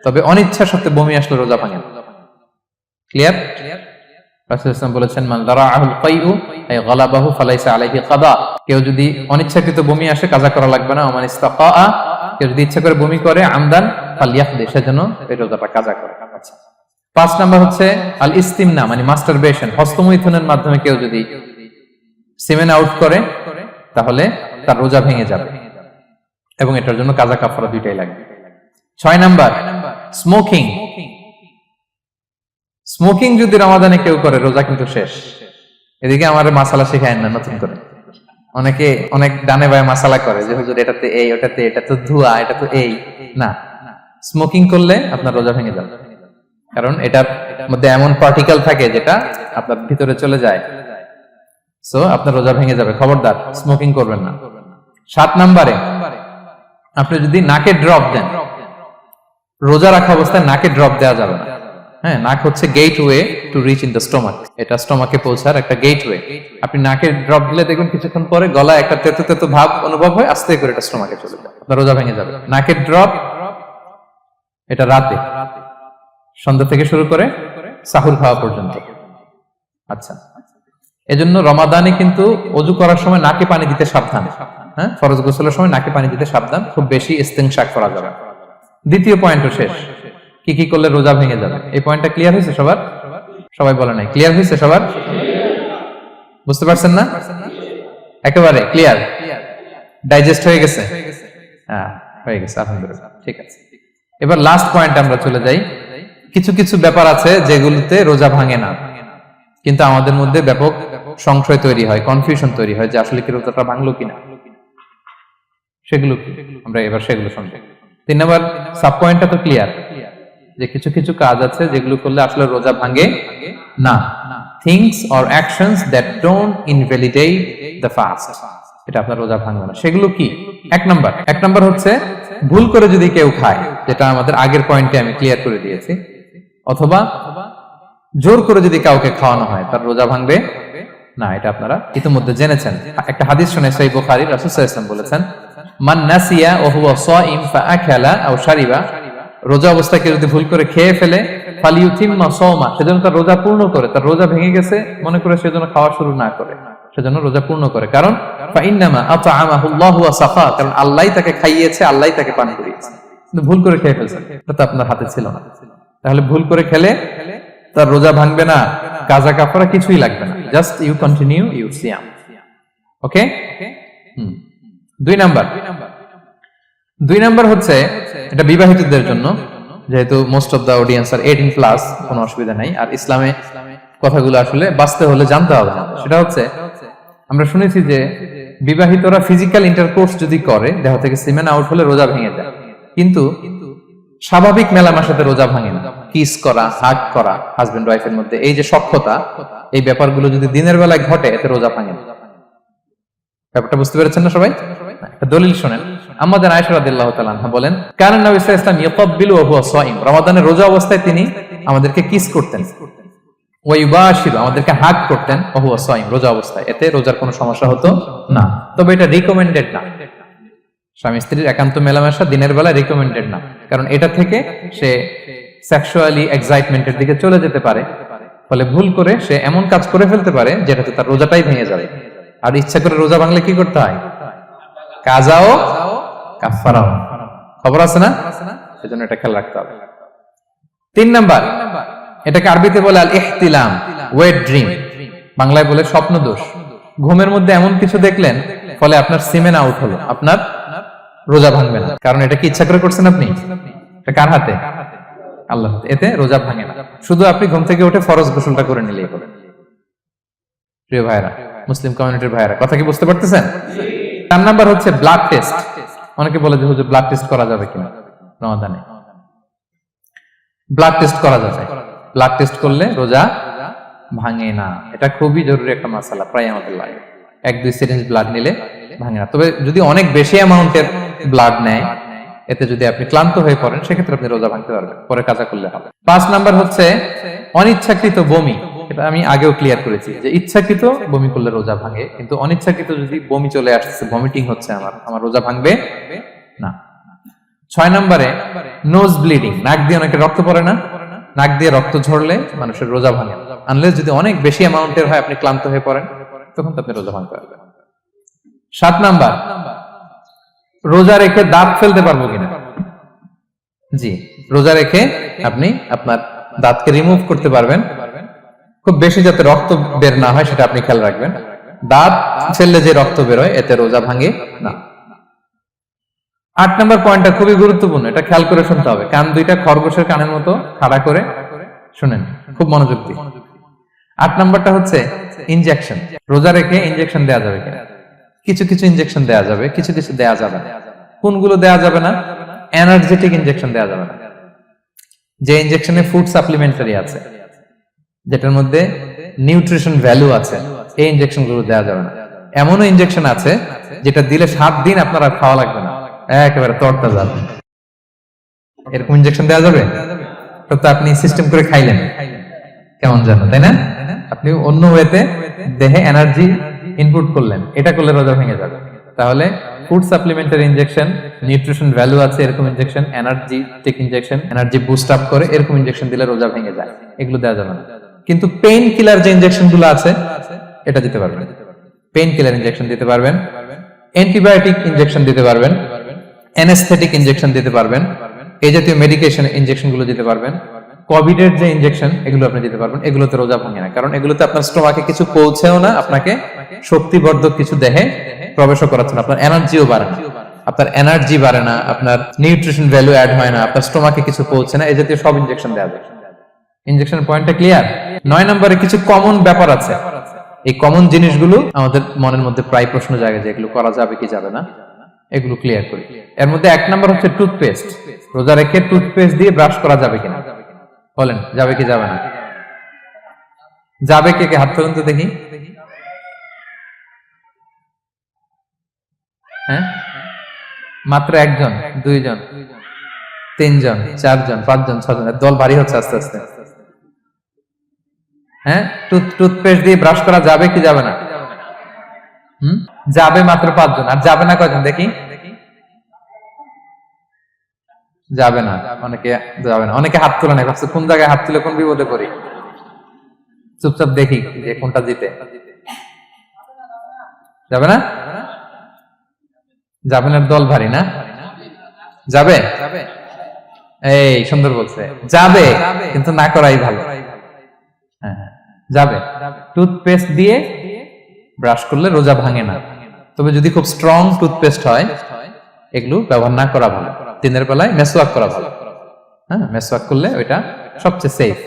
তবে অনিচ্ছা সত্ত্বে বমি আসলে রোজা ভাঙে না। ক্লিয়ার? রাসূল সাল্লাল্লাহু আলাইহি ওয়াসাল্লাম বলেছেন, মান দারাআহুল কাইউ আই গালাবাহু ফালাইসা আলাইহি কাদা, কেউ যদি অনিচ্ছাকৃত বমি আসে কাজা করা লাগবে না। ওমান ইস্তাকা, কেউ যদি ইচ্ছা করে বমি করে আমদান ফালিয়াকদি, সেজন্য এই রোজাটা কাজা করে। আচ্ছা, 5 নাম্বার হচ্ছে আল ইস্তিমনা, মানে মাস্টারবেশন, হস্তমৈথুনের মাধ্যমে কেউ যদি সিমেন আউট করে তাহলে তার রোজা ভেঙে যাবে, এবং এটার জন্য কাজা কাফারা দুইটাই লাগবে। 6 নাম্বার স্মোকিং। স্মোকিং যদি রমাদানে কেউ করে, রোজা কিন্তু শেষ। এদিকে আমার মাসালা শেখায় না নতুন করে, অনেকে অনেক ডানে বায়ে মাসালা করে যে হুজুর এটাতে এই, ওটাতে এটা তো ধোঁয়া, এটা তো এই না। স্মোকিং করলে আপনার রোজা ভেঙে যাবে, কারণ এটার মধ্যে এমন পার্টিকেল থাকে যেটা আপনার ভিতরে চলে যায়, সো আপনার রোজা ভেঙে যাবে। খবরদার স্মোকিং করবেন না। 7 নম্বরে আপনি যদি নাকে ড্রপ দেন, রোজা রাখা অবস্থায় নাকে ড্রপ দেওয়া যাবে না। হ্যাঁ, নাক হচ্ছে gateway to reach in the stomach, এটা স্টোমাকে পৌঁছার একটা গেটওয়ে। আপনি নাকে ড্রপ দিলে দেখবেন কিছুক্ষণ পরে গলায় একটা তেতো তেতো ভাব অনুভব হয়, আস্তে করে এটা স্টোমাকে চলে যায়, আপনার রোজা ভেঙে যাবে। নাকের ড্রপ এটা রাতে, সন্ধ্যা থেকে শুরু করে সাহুর খাওয়া পর্যন্ত। আচ্ছা, এজন্য রমাদানে কিন্তু অজু করার সময় নাকে পানি দিতে সাবধান। হ্যাঁ, ফরজ গোসলের সময় নাকে পানি দিতে সাবধান, খুব বেশি ইস্তেনশাক করা যাবে। দ্বিতীয় পয়েন্টও শেষ, কি কি করলে রোজা ভেঙে যাবে। এই পয়েন্টটা ক্লিয়ার হয়েছে সবার? সবাই বলে নাই ক্লিয়ার হয়েছে সবার? বুঝতে পারছেন না? একেবারে ক্লিয়ার, ডাইজেস্ট হয়ে গেছে? হ্যাঁ, হয়ে গেছে, আলহামদুলিল্লাহ, ঠিক আছে। এবার লাস্ট পয়েন্ট আমরা চলে যাই। কিছু কিছু ব্যাপার আছে যেগুলোতে রোজা ভাঙে না, কিন্তু আমাদের মধ্যে ব্যাপক সংশয় তৈরি হয়, কনফিউশন তৈরি হয় যে আসলে কি রোজাটা ভাঙলো কিনা। সেগুলো কি আমরা এবার সেগুলো শুনবো। 3 নম্বর সাব পয়েন্টটা তো ক্লিয়ার, যে কিছু কিছু কাজ আছে যেগুলো করলে আসলে রোজা ভাঙে না। Things or actions that don't invalidate the fast, এটা আপনার রোজা ভাঙবে না। সেগুলো কি? এক নাম্বার হচ্ছে ভুল করে যদি কেউ খায়, যেটা আমাদের আগের পয়েন্টে আমি ক্লিয়ার করে দিয়েছি, অথবা জোর করে যদি কাউকে খাওয়ানো হয়, তার রোজা ভাঙবে না। এটা আপনারা ইতিমধ্যে জেনেছেন। একটা হাদিস শুনে সহিহ বুখারী, রাসূল সাল্লাল্লাহু আলাইহি ওয়াসাল্লাম বলেছেন, মান নাসিয়া ওয়া হুয়া সাইম ফাআকালা আও শারিবা, রোজা অবস্থায় কেউ যদি ভুল করে খেয়ে ফেলে, ফালিউতিম্মা সাওমা, সেজন্য তার রোজা পূর্ণ করে। তার রোজা ভেঙে গেছে মনে করে সেজন্য খাওয়া শুরু না করে, সেজন্য রোজা পূর্ণ করে। কারণ ফাইন্নামা আতআমাহুল্লাহু ওয়া সাফা, কারণ আল্লাহই তাকে খাইয়েছে, আল্লাহই তাকে পান করিয়েছে। কিন্তু ভুল করে খেয়ে ফেলছে, এটা তো আপনার হাতে ছিল না। তাহলে ভুল করে খেলে তার রোজা ভাঙবে না, কাজা কাফারা কিছুই লাগবে না, জাস্ট ইউ কন্টিনিউ ইউর সিয়াম। ওকে। 2 নাম্বার হচ্ছে, এটা বিবাহিতদের জন্য, যেহেতু most of the audience are 18+, কোনো অসুবিধা নাই। আর ইসলামে কথাগুলো আসলে বাঁচতে হলে জানতে হবে না। সেটা হচ্ছে, আমরা শুনেছি যে বিবাহিতরা ফিজিক্যাল ইন্টারকোর্স যদি করে, দেহ থেকে সিমেন আউট হলে রোজা ভেঙে যায়, কিন্তু স্বাভাবিক মেলামেশাতে রোজা ভাঙে না। কিস করা, হাগ করা হাজবেন্ড ওয়াইফের মধ্যে, এই যে সখ্যতা, এই ব্যাপারগুলো যদি দিনের বেলায় ঘটে, এতে রোজা ভাঙে না। ব্যাপারটা বুঝতে পেরেছেন না সবাই? একটা দলিল শুনেন। আমাদের আয়েশা রাদিয়াল্লাহু তাআলা আনহা বলেন, কানা নবী সাল্লাল্লাহু আলাইহি ওয়াসাল্লাম ইয়াকাব্বিলু ওয়া হুয়া সাইম, রমাদানের রোজা অবস্থায় তিনি আমাদেরকে কিস করতেন, ওয়া ইউবাশিরু, আমাদেরকে হাগ করতেন, ওয়া হুয়া সাইম, রোজা অবস্থায়। এতে রোজার কোনো সমস্যা হতো না। তবে এটা রিকমেন্ডেড না। স্বামী স্ত্রীর একান্ত মেলামেশা দিনের বেলা রিকমেন্ডেড না, কারণ এটা থেকে সে সেক্সুয়ালি এক্সাইটমেন্টের দিকে চলে যেতে পারে। ফলে ভুল করে সে এমন কাজ করে ফেলতে পারে যেটাতে তার রোজাটাই ভেঙে যাবে। আর ইচ্ছা করে রোজা ভাঙলে কি করতে হয়? কাজাও কাফারাও, খবর আছে না? সেজন্য এটা খেয়াল রাখতে হবে। 3 নাম্বার, এটাকে আরবিতে বলে আল ইহতিলাম, ওয়েট ড্রিম, বাংলায় বলে স্বপ্ন দোষ। ঘুমের মধ্যে এমন কিছু দেখলেন, ফলে আপনার সিমেন আউট হলো, আপনার রোজা ভাঙবে না। কারণ এটা কি ইচ্ছা করে করছেন আপনি? এটা কার হাতে? আল্লাহর হাতে। এতে রোজা ভাঙে না। শুধু আপনি ঘুম থেকে উঠে ফরজ গোসলটা করে নিলেই হবে। প্রিয় ভাইরা, মুসলিম কমিউনিটির ভাইরা, কথা কি বুঝতে পারতেছেন? 4 নাম্বার হচ্ছে ব্লাড টেস্ট। অনেকে বলে যে হুজুর ব্লাড টেস্ট করা যাবে কিনা রমাদানে। ব্লাড টেস্ট করা যাবে। ব্লাড টেস্ট করলে রোজা ভাঙে না। এটা খুবই জরুরি একটা মাসালা, প্রায় আমাদের লাগে। 1-2 সিরিঞ্জ ব্লাড নিলে ভাঙে না। তবে যদি অনেক বেশি অ্যামাউন্টের ব্লাড নেয়, এতে যদি আপনি ক্লান্ত হয়ে পড়েন, সেক্ষেত্রে আপনি রোজা ভাঙতে পারবেন, পরে কাজা করলে হবে। 5 নাম্বার হচ্ছে অনিচ্ছাকৃত বমি। এটা আমি আগেও ক্লিয়ার করেছি যে ইচ্ছাকৃত বমি করলে রোজা ভাঙে, কিন্তু অনিচ্ছাকৃত যদি বমি চলে আসছে, ভমিটিং হচ্ছে, আমার রোজা ভাঙবে না। 6 নম্বরে নোজ ব্লিডিং, নাক দিয়ে অনেকে রক্ত পড়ে না, নাক দিয়ে রক্ত ঝরলে মানুষের রোজা ভাঙে, আনলেস যদি অনেক বেশি অ্যামাউন্টের হয়, আপনি ক্লান্ত হয়ে পড়েন, তখন তো আপনি রোজা ভাঙতে পারবেন। 7 নাম্বার, রোজা রেখে দাঁত ফেলতে পারবো কিনা। জি, রোজা রেখে আপনি আপনার দাঁতকে রিমুভ করতে পারবেন, খুব বেশি যাতে রক্ত বের না হয় সেটা আপনি খেয়াল রাখবেন। দাঁত ফেললে যে রক্ত বের হয়, এতে রোজা ভাঙে না। 8 নম্বর পয়েন্টটা খুবই গুরুত্বপূর্ণ, এটা খেয়াল করে শুনতে হবে। কান দুইটা খরগোশের কানের মতো খাড়া করে শুনেন, খুব মনোযোগ দিয়ে। 8 নম্বরটা হচ্ছে ইনজেকশন। রোজা রেখে ইনজেকশন দেওয়া যাবে কিনা। কিছু কিছু ইনজেকশন দেওয়া যাবে, কিছু কিছু দেওয়া যাবে না। কোনগুলো দেওয়া যাবে না? এনার্জেটিক ইনজেকশন দেওয়া যাবে না। যে ইনজেকশনে ফুড সাপ্লিমেন্টারি আছে, যেটার মধ্যে নিউট্রিশন ভ্যালু আছে, এই ইনজেকশন গুলো দেওয়া যাবে না। এমনও ইনজেকশন আছে যেটা দিলে 7 দিন আপনার আর খাওয়া লাগবে না, একেবারে তরতা যাবে। এরকম ইনজেকশন দেওয়া যাবে? তো আপনি সিস্টেম করে খাইলেন কেমন জানো, তাই না? আপনি অন্য ওয়েতে দেহে এনার্জি ইনপুট করলেন, এটা করলে রোজা ভেঙে যাবে। তাহলে ফুড সাপ্লিমেন্টের ইনজেকশন, নিউট্রিশন ভ্যালু আছে এরকম injection, energy take injection, energy boost up করে এরকম ইনজেকশন দিলে রোজা ভেঙে যায়, এগুলো দেওয়া যাবে না। কিন্তু পেইন কিলার যে ইনজেকশন গুলো আছে এটা দিতে পারবেন, পেইন কিলার ইনজেকশন দিতে পারবেন, অ্যান্টিবায়োটিক ইনজেকশন দিতে পারবেন, অ্যানেস্থেটিক ইনজেকশন দিতে পারবেন, এই জাতীয় মেডিকেশন ইনজেকশন গুলো দিতে পারবেন, কোভিড এর যে ইনজেকশন এগুলো আপনি দিতে পারবেন। এগুলোতে রোজা ভাঙে না, কারণ এগুলোতে আপনার স্টোমাকে কিছু পৌঁছেও না, আপনাকে শক্তিবর্ধক কিছু দেহে প্রবেশও করাচ্ছে না, আপনার এনার্জিও বাড়ে না, আপনার এনার্জি বাড়ে না, আপনার নিউট্রিশন ভ্যালু অ্যাড হয় না, আপনার স্টোমাকে কিছু পৌঁছে না, এই জাতীয় সব ইনজেকশন দেওয়া যায়। ইনজেকশন পয়েন্টটা ক্লিয়ার? 9 নম্বরে কিছু কমন ব্যাপার আছে, এই কমন জিনিসগুলো আমাদের মনের মধ্যে প্রায় প্রশ্ন জাগে যে এগুলো করা যাবে কি যাবে না, এগুলো ক্লিয়ার করি। এর মধ্যে 1 নম্বর হচ্ছে টুথপেস্ট। রোজা রেখে টুথপেস্ট দিয়ে ব্রাশ করা যাবে কিনা, বলেন যাবে কি যাবে না? যাবে, কে কে হাত তুলুন তো দেখি। হ্যাঁ, মাত্র 1 জন, 2 জন, 3 জন, 4 জন, 5 জন, 6 জন, দল ভারী হচ্ছে আস্তে আস্তে। হ্যাঁ, টুথপেস্ট দিয়ে ব্রাশ করা যাবে কি যাবে না? যাবে মাত্র 5 জন, আর যাবে না কয়জন দেখি? যাবে না, অনেকে যাবে না, অনেকে হাত তোলে না, ভাবছে কোন জায়গায় হাত তুলে কোন বিপদে পড়ি। চুপচাপ দেখি যে কোনটা জিতে। যাবে না? যাবে না, দল ভারী না? যাবে? এই সুন্দর বলছে, যাবে, কিন্তু না করাই ভালো। হ্যাঁ, যাবে। টুথপেস্ট দিয়ে ব্রাশ করলে রোজা ভাঙে না, তবে যদি খুব স্ট্রং টুথপেস্ট হয় এগুলো ব্যবহার না করা ভালো। দিনের বেলায় মেসওয়াক করা ভালো। হ্যাঁ, মেসওয়াক করলে ওইটা সবচেয়ে সেফ।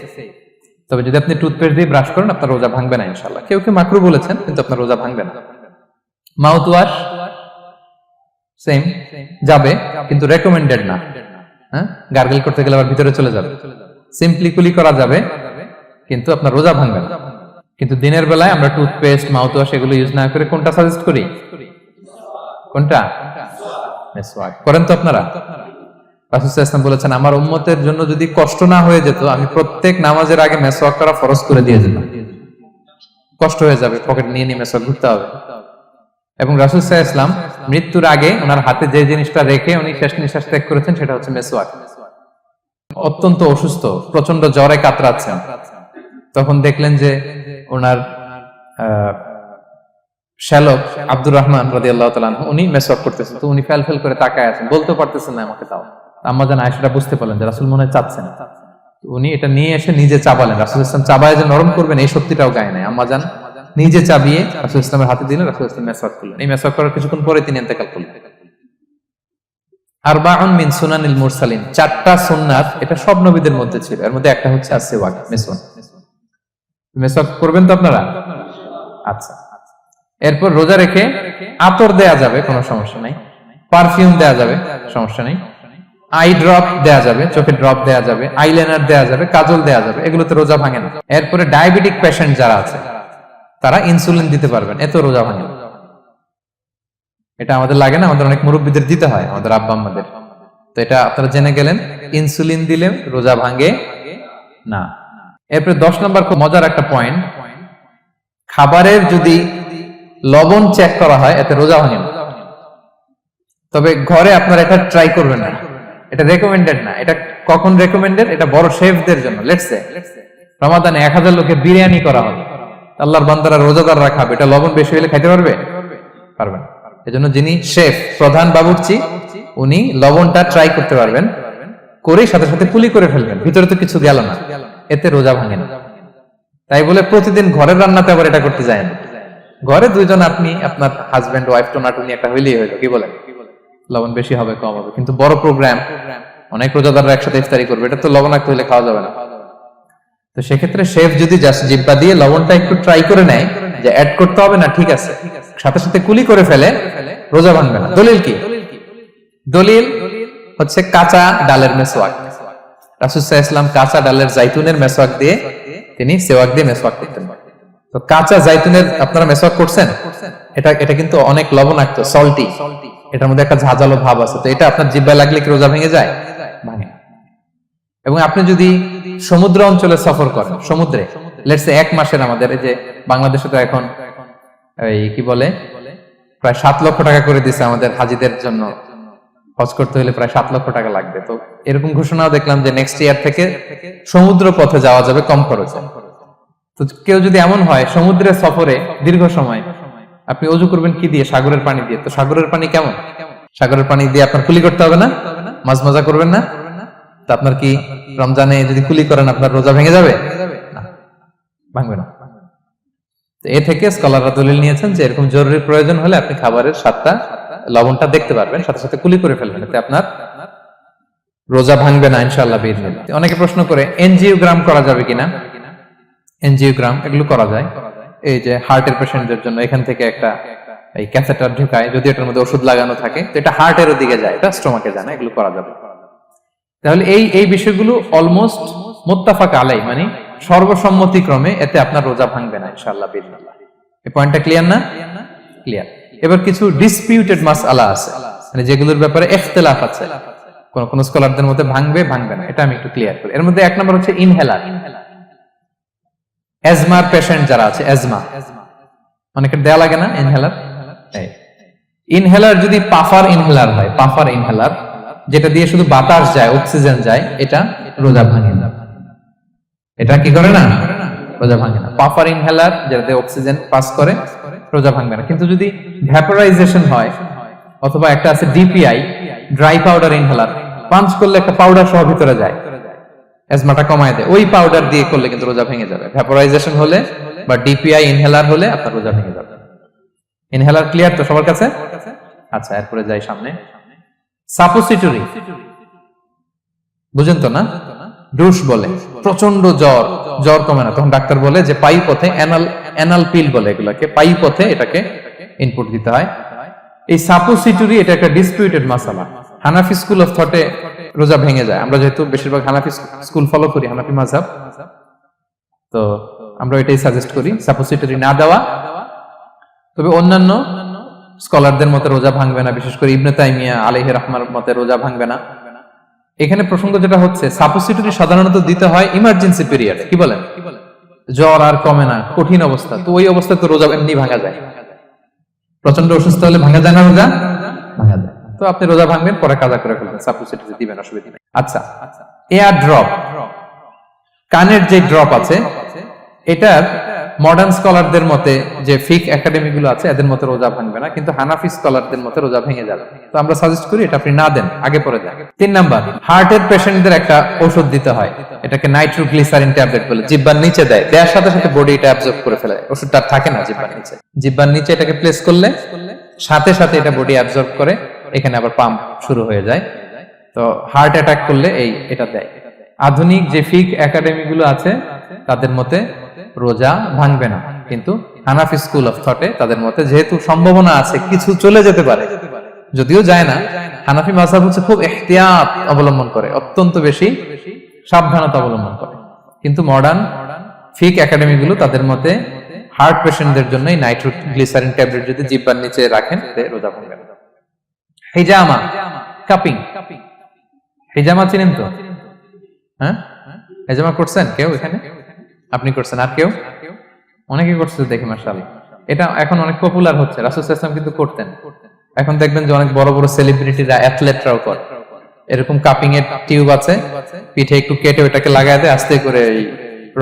তবে যদি আপনি টুথপেস্ট দিয়ে ব্রাশ করেন আপনার রোজা ভাঙবে না ইনশাআল্লাহ। কেউ কেউ মাকরু বলেছেন, কিন্তু আপনার রোজা ভাঙবে না। মাউথ ওয়াশ সেম, যাবে, কিন্তু রেকমেন্ডেড না। হ্যাঁ, গার্গল করতে গেলে আবার ভিতরে চলে যাবে। সিম্পলি কুলি করা যাবে, কিন্তু আপনার রোজা ভাঙবে না। কিন্তু দিনের বেলায় আমরা টুথপেস্ট, মাউথ ওয়াশ এগুলো ইউজ না করে কোনটা সাজেস্ট করি? কোনটা? মেসওয়াক করেন তো আপনারা? রাসূল সাল্লাল্লাহু আলাইহি ওয়াসাল্লাম বলেছেন, আমার উম্মতের জন্য যদি কষ্ট না হয়ে যেত আমি প্রত্যেক নামাজের আগে মেসওয়াক করা ফরজ করে দিয়ে যেতাম। কষ্ট হয়ে যাবে, পকেট নিয়ে নিয়ে মেসওয়াক ঘুরতে হবে। এবং রাসূল সাল্লাল্লাহু আলাইহি ওয়াসাল্লাম মৃত্যুর আগে ওনার হাতে যে জিনিসটা রেখে উনি শেষ নিঃশ্বাস ত্যাগ করেছেন সেটা হচ্ছে মেসওয়াক। অত্যন্ত অসুস্থ, প্রচন্ড জ্বরে কাতরাচ্ছেন, তখন দেখলেন যে ওনার শ্যালক আব্দুর রহমান রাদিয়াল্লাহু তাআলা আনহু উনি মেসওয়াক করতেছেন, তো উনি ফেল করে তাকায় আছেন, বলতে পারতেছেন না আমাকে। তাও আম্মা জান আয়েশা বুঝতে পারলেন যে রাসূল মনে হয় চাচ্ছেন, উনি এটা নিয়ে এসে নিজে চাবালেন। রাসূল সাল্লাল্লাহু আলাইহি ওয়াসাল্লাম চাবায় যে নরম করবেন এই শক্তিটাও গায়ে নাই। আম্মা জান নিজে চাবিয়ে রাসূল সাল্লাল্লাহু আলাইহি ওয়াসাল্লামের হাতে দিলেন, রাসূল সাল্লাল্লাহু আলাইহি ওয়াসাল্লাম মেসওয়াক করলেন। এই মেসওয়াক করার কিছুক্ষণ পরে তিনি ইন্তেকাল করলেন। আরবাউন মিন সুনানিল মুরসালিন, 4টা সুন্নাত, এটা সব নবীদের মধ্যে ছিল, এর মধ্যে একটা হচ্ছে আসওয়াক, মেসওয়াক। মেসওয়াক করবেন তো আপনারা? আচ্ছা, এরপর রোজা রেখে আতর দেয়া যাবে, কোনো সমস্যা নাই, পারফিউম দেয়া যাবে, সমস্যা নেই, আই ড্রপ দেয়া যাবে, চোখে ড্রপ দেয়া যাবে, আইলাইনার দেয়া যাবে, কাজল দেয়া যাবে, এগুলোতে রোজা ভাঙে না। এরপরে ডায়াবেটিক পেশেন্ট যারা আছে তারা ইনসুলিন দিতে পারবেন, এত রোজা ভাঙে না। এটা আমাদের লাগে না, আমাদের অনেক মুরব্বীদের দিতে হয়, আমাদের আব্বা আম্মাদের। তো এটা আপনারা জেনে গেলেন, ইনসুলিন দিলে রোজা ভাঙে না। এরপরে 10 নম্বর খুব মজার একটা পয়েন্ট, খাবারের যদি লবণ চেক করা হয় এতে রোজা ভাঙে না। তবে ঘরে আপনারা এটা ট্রাই করবেন না, এটা রেকমেন্ডেড না। এটা কখন রেকমেন্ডেড? এটা বড় শেফদের জন্য। লেটস সে রমাদানে 1000 লোকের বিরিয়ানি করা হবে, আল্লাহর বান্দারা রোজাদাররা খাবে, এটা লবণ বেশি হলে খাইতে পারবে? পারবেন। এজন্য যিনি শেফ, প্রধান বাবুর্চি, উনি লবণটা ট্রাই করতে পারবেন, করে সাথে সাথে কুলি করে ফেলবেন, ভিতরে তো কিছু গেল না, এতে রোজা ভাঙে না। তাই বলে প্রতিদিন ঘরের রান্নাতে আবার এটা করতে যায় না। ঘরে 2 জন, আপনি আপনার হাজবেন্ড ওয়াইফ টোনাটুনি একটা হইলেই হইলো, কি বলেন? লবণ বেশি হবে কম হবে, কিন্তু বড় প্রোগ্রাম, অনেক রোজাদাররা একসাথে ইফতারি করবে, এটা তো লবণাক্ত হইলে খাওয়া যাবে না। তো সেক্ষেত্রে শেফ যদি জাস্ট জিব্বা দিয়ে লবণটা একটু ট্রাই করে নেয় যে অ্যাড করতে হবে না, ঠিক আছে, সাথে সাথে কুলি করে ফেলে, রোজা ভাঙবে না। দলিল কি? দলিল হচ্ছে কাঁচা ডালের মেসওয়াক। রাসূল সাল্লাল্লাহু আলাইহি ওয়াসাল্লাম কাঁচা ডালের জাইতুনের মেসওয়াক দিয়ে তিনি সেওয়াক দিয়ে মেসওয়াক করতেন। তো কাঁচা জাইতুনের আপনারা মেসওয়াক করছেন, এটা কিন্তু অনেক লবণাক্ত, সল্টি, এটার মধ্যে একটা ঝাঁঝালো ভাব আছে। তো এটা আপনার জিহ্বায় লাগলে কি রোজা ভেঙে যায়? ভাঙে। এবং আপনি যদি সমুদ্র অঞ্চলে সফর করেন, সমুদ্রে লেটস সে 1 মাসের, আমাদের এই যে বাংলাদেশে তো এখন এই কি বলে প্রায় 7 লক্ষ টাকা করে দিছে আমাদের হাজিদের জন্য, হজ করতে হলে প্রায় 7 লক্ষ টাকা লাগবে। তো এরকম ঘোষণাও দেখলাম যে নেক্সট ইয়ার থেকে সমুদ্র পথে যাওয়া যাবে কম খরচে। তো কেউ যদি এমন হয় সমুদ্রের সফরে দীর্ঘ সময়, আপনি অজু করবেন কি দিয়ে? সাগরের পানি দিয়ে। তো সাগরের পানি কেমন? সাগরের পানি দিয়ে আপনার কুলি করতে হবে না, মাছ মজা করবেন না? তো আপনার কি রমজানে যদি কুলি করেন আপনার রোজা ভেঙে যাবে? না, ভাঙবে না। তো এ থেকে স্কলাররা দলিল নিয়েছেন যে এরকম জরুরি প্রয়োজন হলে আপনি খাবারের স্বাদটা, লবণটা দেখতে পারবেন, সাথে সাথে কুলি করে ফেলবেন, এতে আপনার রোজা ভাঙবে না ইনশাআল্লাহ বিইذনিল্লাহ। অনেকে প্রশ্ন করে এনজিওগ্রাম করা যাবে কিনা? এনজিওগ্রাম এগুলো করা যায়। এই যে হার্টের পেশেন্টদের জন্য এখান থেকে একটা এই ক্যাথেটার ঢুকায়, যদি এটার মধ্যে ওষুধ লাগানো থাকে তো এটা হার্টের দিকে যায়, এটা স্টোমাকে যায় না, এগুলো করা যাবে। তাহলে এই বিষয়গুলো অলমোস্ট মুত্তাফাক আলাই, মানে সর্বসম্মতিক্রমে এতে আপনার রোজা ভাঙবে না ইনশাআল্লাহ বিইذনিল্লাহ। এই পয়েন্টটা ক্লিয়ার না? ক্লিয়ার। এবার কিছু ডিসপিউটেড মাসআলা আছে, মানে যেগুলোর ব্যাপারে ইখতিলাফ আছে, কোন কোন স্কলারদের মধ্যে ভাঙবে ভাঙবে না, এটা আমি একটু ক্লিয়ার করি। এর মধ্যে এক নম্বর হচ্ছে ইনহেলার। অ্যাজমার পেশেন্ট যারা আছে, অ্যাজমা অনেকের দেয়া লাগে না ইনহেলার। ইনহেলার যদি পাফার ইনহেলার হয়, পাফার ইনহেলার যেটা দিয়ে শুধু বাতাস যায়, অক্সিজেন যায়, এটা রোজা ভাঙে না। এটা কি করে না? রোজা ভাঙে না। পাফার ইনহেলার যেটাতে অক্সিজেন পাস করে, রোজা ভাঙবে না। কিন্তু যদি ভ্যাপোরাইজেশন হয়, অথবা একটা আছে DPI, dry powder inhaler, punch করলে একটা পাউডার সহ ভিতরে যায়, অ্যাজমাটা কমায় দেয়, ওই পাউডার দিয়ে করলে কিন্তু রোজা ভেঙে যাবে। ভ্যাপোরাইজেশন হলে বা ডিপিআই ইনহেলার হলে আপনার রোজা ভেঙে যাবে। ইনহেলার ক্লিয়ার তো সবার কাছে? আচ্ছা, এরপরে যাই সামনে। সাপোসিটরি বুঝেন তো না? ডুশ বলে, প্রচন্ড জ্বর কমে না, তখন ডাক্তার বলে যে পাই পথে অ্যানাল পিল বলে এগুলাকে, পাই পথে এটাকে ইনপুট দিতে হয়। এই সাপোসিটরি এটা একটা ডিসপিউটেড মাসালা। হানাফি স্কুল অফ থটে রোজা ভেঙে যায়। আমরা যেহেতু বেশিরভাগ হানাফি স্কুল ফলো করি, হানাফি মাযহাব, তো আমরা এটাই সাজেস্ট করি সাপোসিটরি না দেওয়া। তবে অন্যান্য স্কলারদের মতে রোজা ভাঙবে না, বিশেষ করে ইবনে তাইমিয়া আলাইহি রাহমার মতে রোজা ভাঙবে না। এখানে প্রসঙ্গ যেটা হচ্ছে, সাপোসিটরি সাধারণত দিতে হয় ইমার্জেন্সি পিরিয়ডে। কি বলেন? জ্বর আর কমে না, কঠিন অবস্থা, তো ওই অবস্থায় তো রোজা এমনি ভাঙা যায়। প্রচন্ড অসুস্থ হলে ভাঙা যায় না রোজা? ভাঙা যায়। তো আপনি রোজা ভাঙবেন, পরে কাজা করে ফেলবেন, সাপোসিটরি দিবেন, অসুবিধা নেই। আচ্ছা, এয়ার ড্রপ, কানের যে ড্রপ আছে, এটার মডার্ন স্কলারদের মতে, যে ফিক একাডেমি গুলো আছে, এদের মতে রোজা ভাঙবে না, কিন্তু হানাফি স্কলারদের মতে রোজা ভেঙে যাবে। তো আমরা সাজেস্ট করি এটা আপনি না দেন, আগে পরে দেন। 3 নাম্বার, হার্টের পেশেন্টদের একটা ওষুধ দিতে হয়, এটাকে নাইট্রোগ্লিসারিন ট্যাবলেট বলে, জিহ্বার নিচে দেয়, দেওয়ার সাথে সাথে বডি এটা অ্যাবজর্ব করে ফেলে, ওষুধটা থাকে না জিহ্বার নিচে। জিহ্বার নিচে এটাকে প্লেস করলে সাথে সাথে এটা বডি অ্যাবজর্ব করে, এখানে আবার পাম্প শুরু হয়ে যায়। তো হার্ট অ্যাটাক করলে এটা দেয়। আধুনিক যে ফিক একাডেমি গুলো আছে তাদের মতে রোজা ভাঙবে না, কিন্তু হানাফি স্কুল অফ থটে তাদের মতে যেহেতু সম্ভাবনা আছে কিছু চলে যেতে পারে, যদিও যায় না, হানাফি মাযহাব হচ্ছে খুব ইহতিয়াত অবলম্বন করে, অত্যন্ত বেশি সাবধানতা অবলম্বন করে। কিন্তু মডার্ন ফিক একাডেমি গুলো তাদের মতে হার্ট পেশেন্টদের জন্য এই নাইট্রোগ্লিসারিন ট্যাবলেট যদি জিহ্বার নিচে রাখেন তাতে রোজা ভাঙবে না। হিজামা, কাপিং, হিজামা চিনেন তো? হ্যাঁ, হিজামা করছেন কেউ এখানে? আপনি করছেন, আর কেউ? অনেকে করছে দেখি মাশাআল্লাহ। এটা এখন অনেক পপুলার হচ্ছে, রাসূল সাল্লাল্লাহু আলাইহি ওয়াসাল্লাম কিন্তু করতেন। এখন দেখবেন যে অনেক বড় বড় সেলিব্রিটিরা, অ্যাথলেটরাও করে। এরকম কাপিং এর টিউব আছে, পিঠে একটু কেটে ওটাকে লাগায় দেয়, আস্তে করে এই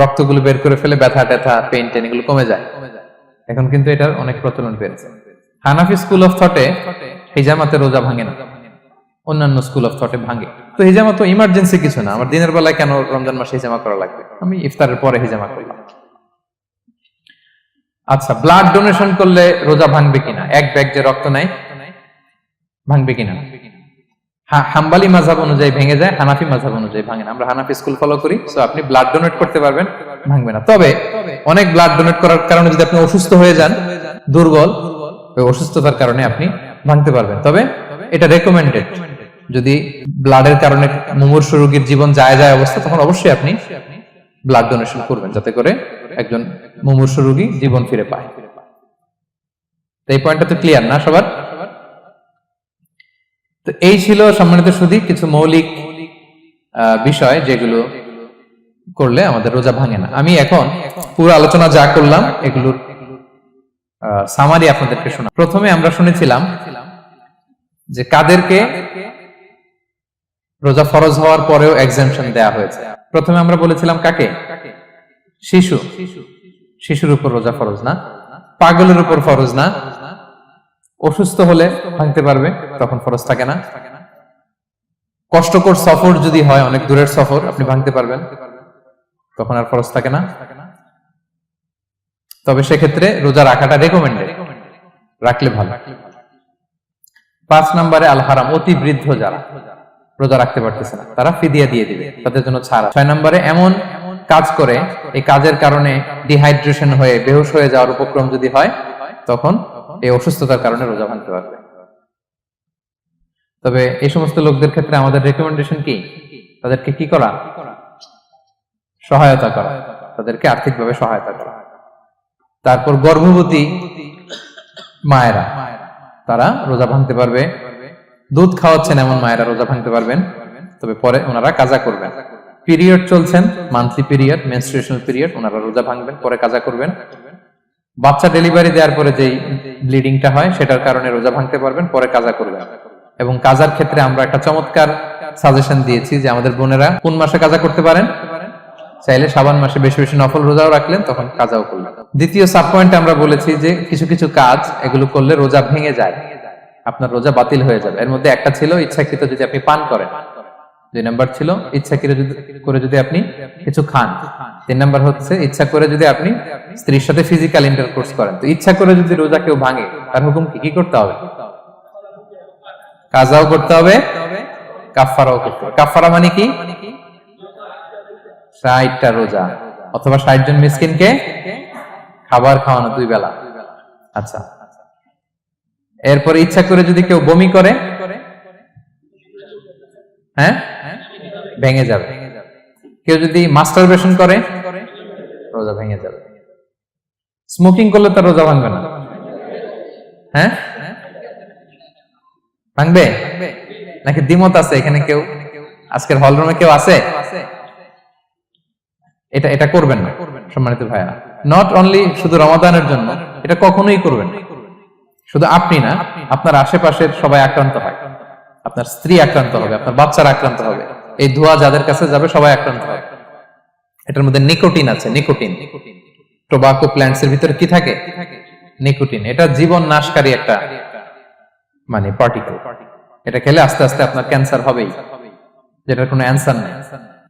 রক্তগুলো বের করে ফেলে, ব্যথা ট্যাথা, পেইন টেন এগুলো কমে যায়। এখন কিন্তু এটার অনেক প্রচলন পেয়েছে। হানাফি স্কুল অফ থটে হিজামাতে রোজা ভাঙে না, অন্যান্য স্কুল অফ থটে ভাঙে। তো হিজামা তো ইমার্জেন্সি কিছু না, আমার দিনের বেলায় কেন রমজান মাসে হিজামা করা লাগবে, আমি ইফতারের পরে হিজামা করলাম। আচ্ছা, ব্লাড ডোনেশন করলে রোজা ভাঙবে কিনা? এক ব্যাগ যে রক্ত নেয়, ভাঙবে কিনা? হাম্বলি মাযহাব অনুযায়ী ভেঙে যায়, হানাফি মাযহাব অনুযায়ী ভাঙে না। আমরা হানাফি স্কুল ফলো করি, সো আপনি ব্লাড ডোনেট করতে পারবেন, ভাঙবে না। তবে অনেক ব্লাড ডোনেট করার কারণে যদি আপনি অসুস্থ হয়ে যান, দুর্বল, ওই অসুস্থতার কারণে আপনি ভাঙতে পারবেন। তবে এটা রেকমেন্ডেড, যদি ব্লাডের কারণে মুমূর্ষু রোগীর জীবন যায় অবস্থা, তখন অবশ্যই আপনি ব্লাড ডোনেশন করবেন, যাতে করে একজন মুমূর্ষু রোগী জীবন ফিরে পায়। এই পয়েন্টটা তো ক্লিয়ার না সবার? তো এই ছিল সম্মানিত সুধী কিছু মৌলিক বিষয় যেগুলো করলে আমাদের রোজা ভাঙে না। আমি এখন পুরো আলোচনা যা করলাম এগুলোর সামারি আপনাদেরকে শোনা। প্রথমে আমরা শুনেছিলাম যে কাদেরকে রোজা ফরজ হওয়ার পরেও এক্সাম্পশন দেয়া হয়েছে। প্রথমে আমরা বলেছিলাম কাকে? শিশুর উপর রোজা ফরজ না, পাগলের উপর ফরজ না, অসুস্থ হলে ভাঙতে পারবে, তখন ফরজ থাকে না। কষ্টকর সফর যদি হয়, অনেক দূরের সফর, আপনি ভাঙতে পারবেন, তখন আর ফরজ থাকে না। তবে সেক্ষেত্রে রোজা রাখাটা রেকমেন্ডেড, রাখলে ভালো। 5 নম্বরে আল হারাম, অতি বৃদ্ধ যারা রোজা রাখতে পারতেছে না তারা ফিদিয়া দিয়ে দিবে, তাদের জন্য ছাড়। 6 নম্বরে এমন কাজ করে এই কাজের কারণে ডিহাইড্রেশন হয়ে বেহুশ হয়ে যাওয়ার উপক্রম যদি হয়, তখন এই অসুস্থতার কারণে রোজা ভাঙতে পারবে। তবে এই সমস্ত লোকদের ক্ষেত্রে আমাদের রেকমেন্ডেশন কি? তাদেরকে কি করা? সহায়তা করা, তাদেরকে আর্থিকভাবে সহায়তা করা। তারপর গর্ভবতী মায়েরা, তারা রোজা ভাঙতে পারবে। দুধ খাওয়াচ্ছেন এমন মায়েরা রোজা ভাঙতে পারবেন, তবে পরে ওনারা কাজা করবেন। পিরিয়ড চলছেন, মান্থলি পিরিয়ড, মেনস্ট্রুয়েশনাল পিরিয়ড, ওনারা রোজা ভাঙবেন, পরে কাজা করবেন। বাচ্চা ডেলিভারি দেওয়ার পরে যেই ব্লিডিংটা হয় সেটার কারণে রোজা ভাঙতে পারবেন, পরে কাজা করবেন। এবং কাজার ক্ষেত্রে আমরা একটা চমৎকার সাজেশন দিয়েছি যে আমাদের বোনেরা কোন মাসে কাজা করতে পারেন? চাইলে শাবান মাসে বেশি বেশি নফল রোজাও রাখলেন, তখন কাজাও করলেন। দ্বিতীয় সাব পয়েন্টে আমরা বলেছি যে কিছু কিছু কাজ এগুলো করলে রোজা ভেঙে যায়, আপনার রোজা বাতিল হয়ে যাবে। এর মধ্যে একটা ছিল ইচ্ছাকৃত যদি আপনি পান করেন, 2 নাম্বার ছিল ইচ্ছাকৃত করে যদি আপনি কিছু খান, 3 নাম্বার হচ্ছে ইচ্ছা করে যদি আপনি স্ত্রীর সাথে ফিজিক্যাল ইন্টারকোর্স করেন। তো ইচ্ছা করে যদি রোজা কেউ ভাঙে, তার হুকুম কি করতে হবে? কাজাও করতে হবে, কাফফারাও করতে হবে। কাফফারা মানে কি? 60টা রোজা অথবা 60 জন মিসকিনকে খাবার খাওয়ানো 2 বেলা। আচ্ছা, এরপরে ইচ্ছা করে যদি কেউ বমি করে, হ্যাঁ, ভেঙে যাবে। কেউ যদি মাস্টারবেশন করে, রোজা ভেঙে যাবে। স্মোকিং করলে তার রোজা ভাঙবে না, হ্যাঁ, ভাঙবে নাকি দ্বিমত আছে এখানে? কেউ আজকের হল রুমে কেউ আছে? এটা করবেন না সম্মানিত ভাইয়া। নট অনলি শুধু রমাদানের জন্য, এটা কখনোই করবেন না। শুধু আপনি না, আপনার আশেপাশের সবাই আক্রান্ত হয়, আপনার স্ত্রী আক্রান্ত হবে, আপনার বাচ্চারা আক্রান্ত হবে, এই ধোঁয়া যাদের কাছে যাবে সবাই আক্রান্ত হবে। এটার মধ্যে নিকোটিন আছে, নিকোটিন। টোবাকো প্ল্যান্টস এর ভিতরে কি থাকে? নিকোটিন। এটা জীবন নাশকারী একটা মানে পার্টিকেল। এটা খেলে আস্তে আস্তে আপনার ক্যান্সার হবেই, যেটার কোনো অ্যানসার নেই।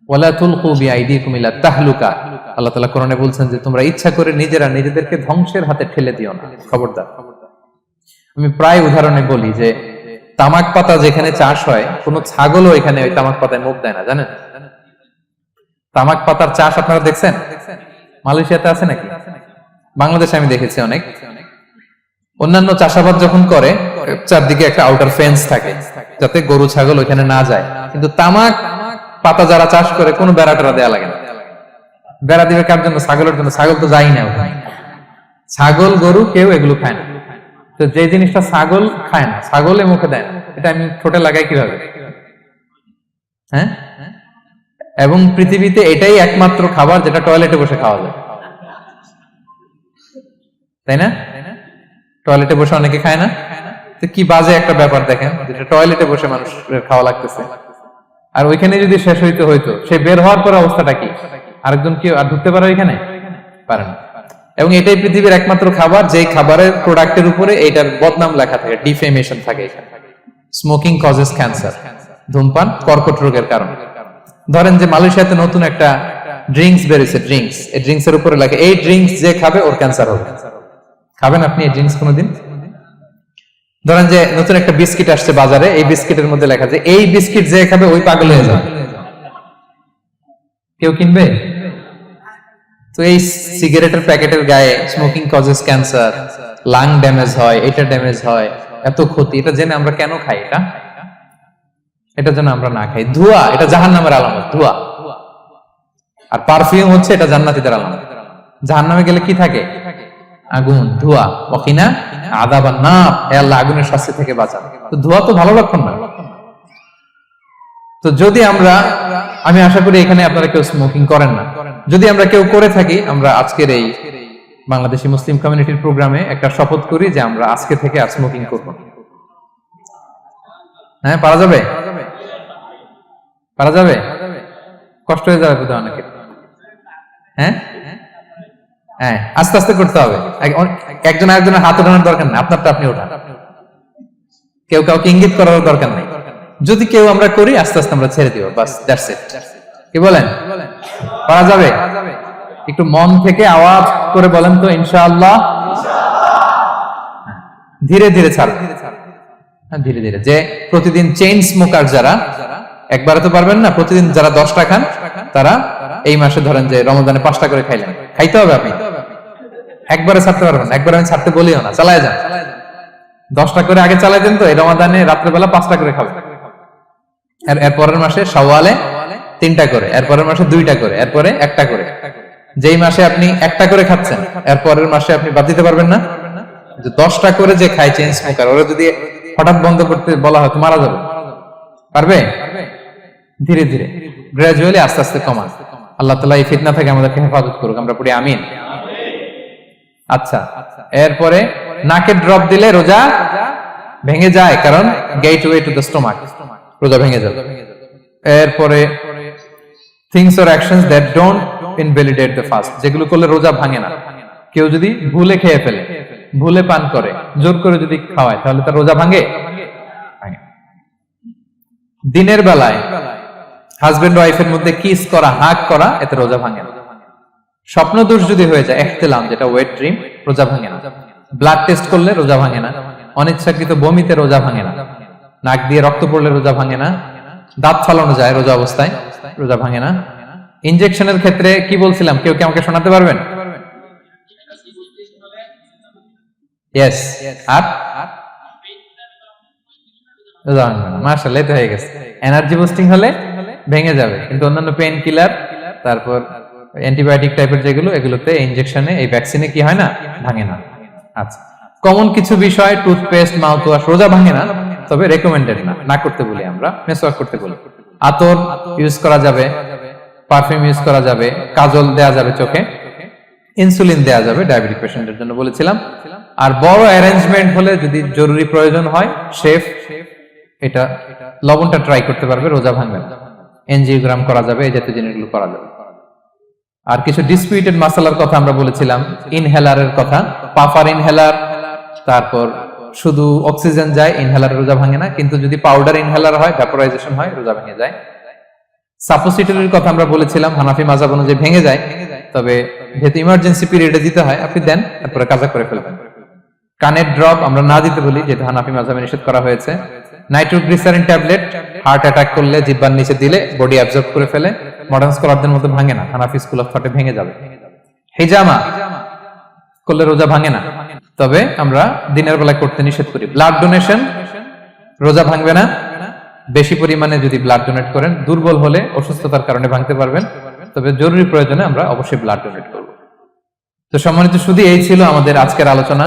ওয়ালা তুলকু বিআইদিকুম ইলা তাহলুকা, আল্লাহ তাআলা কোরআনে বলছেন যে তোমরা ইচ্ছা করে নিজেরা নিজেদেরকে ধ্বংসের হাতে ঠেলে দিও না, খবরদার। আমি প্রায় উদাহরণে বলি যে তামাক পাতা যেখানে চাষ হয়, কোন ছাগলও এখানে ওই তামাক পাতায় মুখ দেয় না, জানেন? তামাক পাতার চাষ আপনারা দেখছেন? মালয়েশিয়াতে আছে নাকি? বাংলাদেশে আমি দেখেছি অনেক। অন্যান্য চাষাবাদ যখন করে, চারদিকে একটা আউটার ফেন্স থাকে যাতে গরু ছাগল ওইখানে না যায়, কিন্তু তামাক পাতা যারা চাষ করে কোনো বেড়া টেরা দেয়া লাগে না। বেড়া দিবে কার জন্য? ছাগলের জন্য। ছাগল তো যাই না ওখানে, ছাগল গরু কেউ এগুলো খায় না। তো যে জিনিসটা ছাগল খায় না, ছাগলে মুখে দেয় না, এটা আমি ঠোঁটে লাগাই কিভাবে? হ্যাঁ, এবং পৃথিবীতে এটাই একমাত্র খাবার যেটা টয়লেটে বসে খাওয়া যায়, তাই না? টয়লেটে বসে অনেকে খায় না। তো কি বাজে একটা ব্যাপার দেখেন, যেটা টয়লেটে বসে মানুষের খাওয়া লাগতেছে, আর ওইখানে যদি শেষ হইতো সে বের হওয়ার পর অবস্থাটা কি? আরেকজন কি আর ঢুকতে পারে ওইখানে? পারে না। এবং এটাই পৃথিবীর একমাত্র খাবার যেই খাবারের প্রোডাক্টের উপরে এইটার বদনাম লেখা থাকে, ডিফেমেশন থাকে। স্মোকিং কজেস ক্যান্সার, ধূমপান কর্কট রোগের কারণ। ধরেন যে মালয়েশিয়াতে নতুন একটা ড্রিঙ্কস বেরিয়েছে, ড্রিঙ্কস, এই ড্রিঙ্কস এর উপরে লেখা এই ড্রিঙ্কস যে খাবে ওর ক্যান্সার হবে। খাবেন আপনি এই ড্রিঙ্কস কোনোদিন? ধরেন যে নতুন একটা বিস্কিট আসছে বাজারে, এই বিস্কিটের মধ্যে লেখা যে এই বিস্কিট যে খাবে ওই পাগল হয়ে যাবে। কেউ কিনবে? তো এই সিগারেটের প্যাকেটের গায়ে smoking causes cancer, lung damage হয়, এটা ড্যামেজ হয়, এত ক্ষতি, এটা জেনে আমরা কেন খাই? এটা যেন আমরা না খাই। ধোঁয়া, এটা জাহান্নামের আলামত, ধোঁয়া। আর পারফিউম হচ্ছে এটা জান্নাতীদের আলামত। জাহান্নামে গেলে কি থাকে? আগুন, ধোঁয়া। ওয়াকিনা আযাবান নার, হে আল্লাহ আগুনের শাস্তি থেকে বাঁচান। তো ধোঁয়া তো ভালো লক্ষণ না। তো যদি আমি আশা করি এখানে আপনারা কেউ স্মোকিং করেন না। যদি আমরা কেউ করে থাকি, আমরা আজকের এই বাংলাদেশি মুসলিম কমিউনিটির প্রোগ্রামে একটা শপথ করি যে আমরা আজকে থেকে আর স্মোকিং করব না। হ্যাঁ, পারা যাবে? পারা যাবে? কষ্ট হয়ে যাবে বোধহয় অনেকের। হ্যাঁ হ্যাঁ, আস্তে আস্তে করতে হবে। একজন আরেকজনের হাত ওঠানোর দরকার নেই, আপনারটা আপনি ওঠান। কেউ কাউকে ইঙ্গিত করার দরকার নেই। যদি কেউ আমরা করি, আস্তে আস্তে আমরা ছেড়ে দিব, বাস, দ্যাটস ইট। কি বলেন? পারা যাবে? একটু মন থেকে আওয়াজ করে বলেন তো, ইনশাআল্লাহ। ধীরে ধীরে ছাড়, ধীরে ধীরে। যে প্রতিদিন চেইন স্মোকার যারা, একবারে তো পারবেন না, প্রতিদিন যারা 10টা খান, তারা এই মাসে ধরেন যে রমজানে 5টা করে খাইলেন, খাইতে হবে আপনি। একবারে ছাড়তে পারবেন না, একবারে আমি ছাড়তে বলিও না, চালায় যান। 10টা করে আগে চালাই দেন তো, এই রমাদানে রাত্রেবেলা 5টা করে খাবেন। এরপরের মাসে শাওয়ালে 3টা করে, এরপরের মাসে 2টা করে, এরপরে 1টা করে। যেই মাসে আপনি 1টা করে খাচ্ছেন, এরপরের মাসে আপনি বাদ দিতে পারবেন না। যে 10টা করে যে খায় চেইন স্মোকার, ওরা যদি হঠাৎ বন্ধ করতে বলা হয় তো মারা যাবে। পারবে? ধীরে ধীরে, গ্রাজুয়ালি, আস্তে আস্তে কমান। আল্লাহ তাআলা এই ফিতনা থেকে আমাদেরকে হেফাজত করুক, আমরা পড়ি আমিন। আচ্ছা, এরপরে নাকে ড্রপ দিলে রোজা ভেঙে যায়, কারণ গেটওয়ে টু দ্য স্টোমাক, রোজা ভেঙে যাবে। এরপরে things or actions that don't invalidate the fast, যেগুলো করলে রোজা ভাঙে না। কেউ যদি ভুলে খেয়ে ফেলে, ভুলে পান করে, জোর করে যদি খাওয়ায়, তাহলে তার রোজা ভাঙে? দিনের বেলায় হাজবেন্ড ওয়াইফের মধ্যে কিস করা, হাগ করা, এতে রোজা ভাঙে না। স্বপ্ন দোষ যদি হয়ে যায়, ইহতিলাম, যেটা ওয়েট ড্রিম, রোজা ভাঙে না। ব্লাড টেস্ট করলে রোজা ভাঙে না। অনিচ্ছাকৃত বমিতে রোজা ভাঙে না। নাক দিয়ে রক্ত পড়লে রোজা ভাঙে না। দাঁত ফালানো যায় রোজা অবস্থায়, রোজা ভাঙে না। ইনজেকশনের ক্ষেত্রে কি বলছিলাম, কেউ কি আমাকে শোনাতে পারবেন? ইয়েস। আর রোজা ভাঙবে না, মাশাআল্লাহ, এটা হয়ে গেছে। এনার্জি বুস্টিং হলে ভেঙে যাবে, কিন্তু অন্যান্য পেইন কিলার, তারপর অ্যান্টিবায়োটিক টাইপের যেগুলো, এগুলোতে, ইনজেকশনে, এই ভ্যাকসিনে কি হয় না, ভাঙে না। আচ্ছা, কমন কিছু বিষয়, টুথপেস্ট, মাউথ ওয়াশ, রোজা ভাঙে না, তবে রেকমেন্ডেড না, না করতে বলি আমরা, মেসওয়াক করতে বলি। আতর ইউজ করা যাবে, পারফিউম ইউজ করা যাবে, কাজল দেয়া যাবে চোখে, ইনসুলিন দেয়া যাবে ডায়াবেটিক পেশেন্টের জন্য বলেছিলাম। আর বড় অ্যারেঞ্জমেন্ট হলে, যদি জরুরি প্রয়োজন হয়, শেফ এটা লবণটা ট্রাই করতে পারবে, রোজা ভাঙবে না। এনজিওগ্রাম করা যাবে, এই জাতীয় জিনিসগুলো করা যাবে। আর কিছু ডিসপিউটেড মাসালার কথা আমরা বলেছিলাম, ইনহেলারের কথা, পাফার ইনহেলার, তারপর শুধু অক্সিজেন যায়, ইনহেলার রোজা ভাঙে না, কিন্তু যদি পাউডার ইনহেলার হয়, ভ্যাপোরাইজেশন হয়, রোজা ভেঙে যায়। সাপোসিটরির কথা আমরা বলেছিলাম, হানাফি মাযহাব অনুযায়ী ভেঙে যায়, তবে যেহেতু ইমার্জেন্সি পিরিয়ডে দিতে হয়, আপনি দেন, তারপরে কাজা করে ফেলবেন। কানের ড্রপ আমরা না দিতে বলি, যেহেতু হানাফি মাযহাবে নিষেধ করা হয়েছে। নাইট্রোগ্লিসারিন ট্যাবলেট হার্ট অ্যাটাক করলে জিহ্বার নিচে দিলে বডি অ্যাবজর্ব করে ফেলে, মডার্ন স্কলারদের মতো ভাঙে না, হানাফি স্কুল অফ থটে ভেঙে যাবে। হিজামা করলে রোজা ভাঙে না, তবে আমরা দিনের বেলায় করতে নিষেধ করি। ব্লাড ডোনেশন, রোজা ভাঙবে না, বেশি পরিমাণে যদি ব্লাড ডোনেট করেন। দুর্বল হলে, অসুস্থতার কারণে ভাঙতে পারবেন, তবে জরুরি প্রয়োজনে আমরা অবশ্যই ব্লাড ডোনেট করব। তো সম্মানিত সুধী, এই ছিল আমাদের আজকের আলোচনা।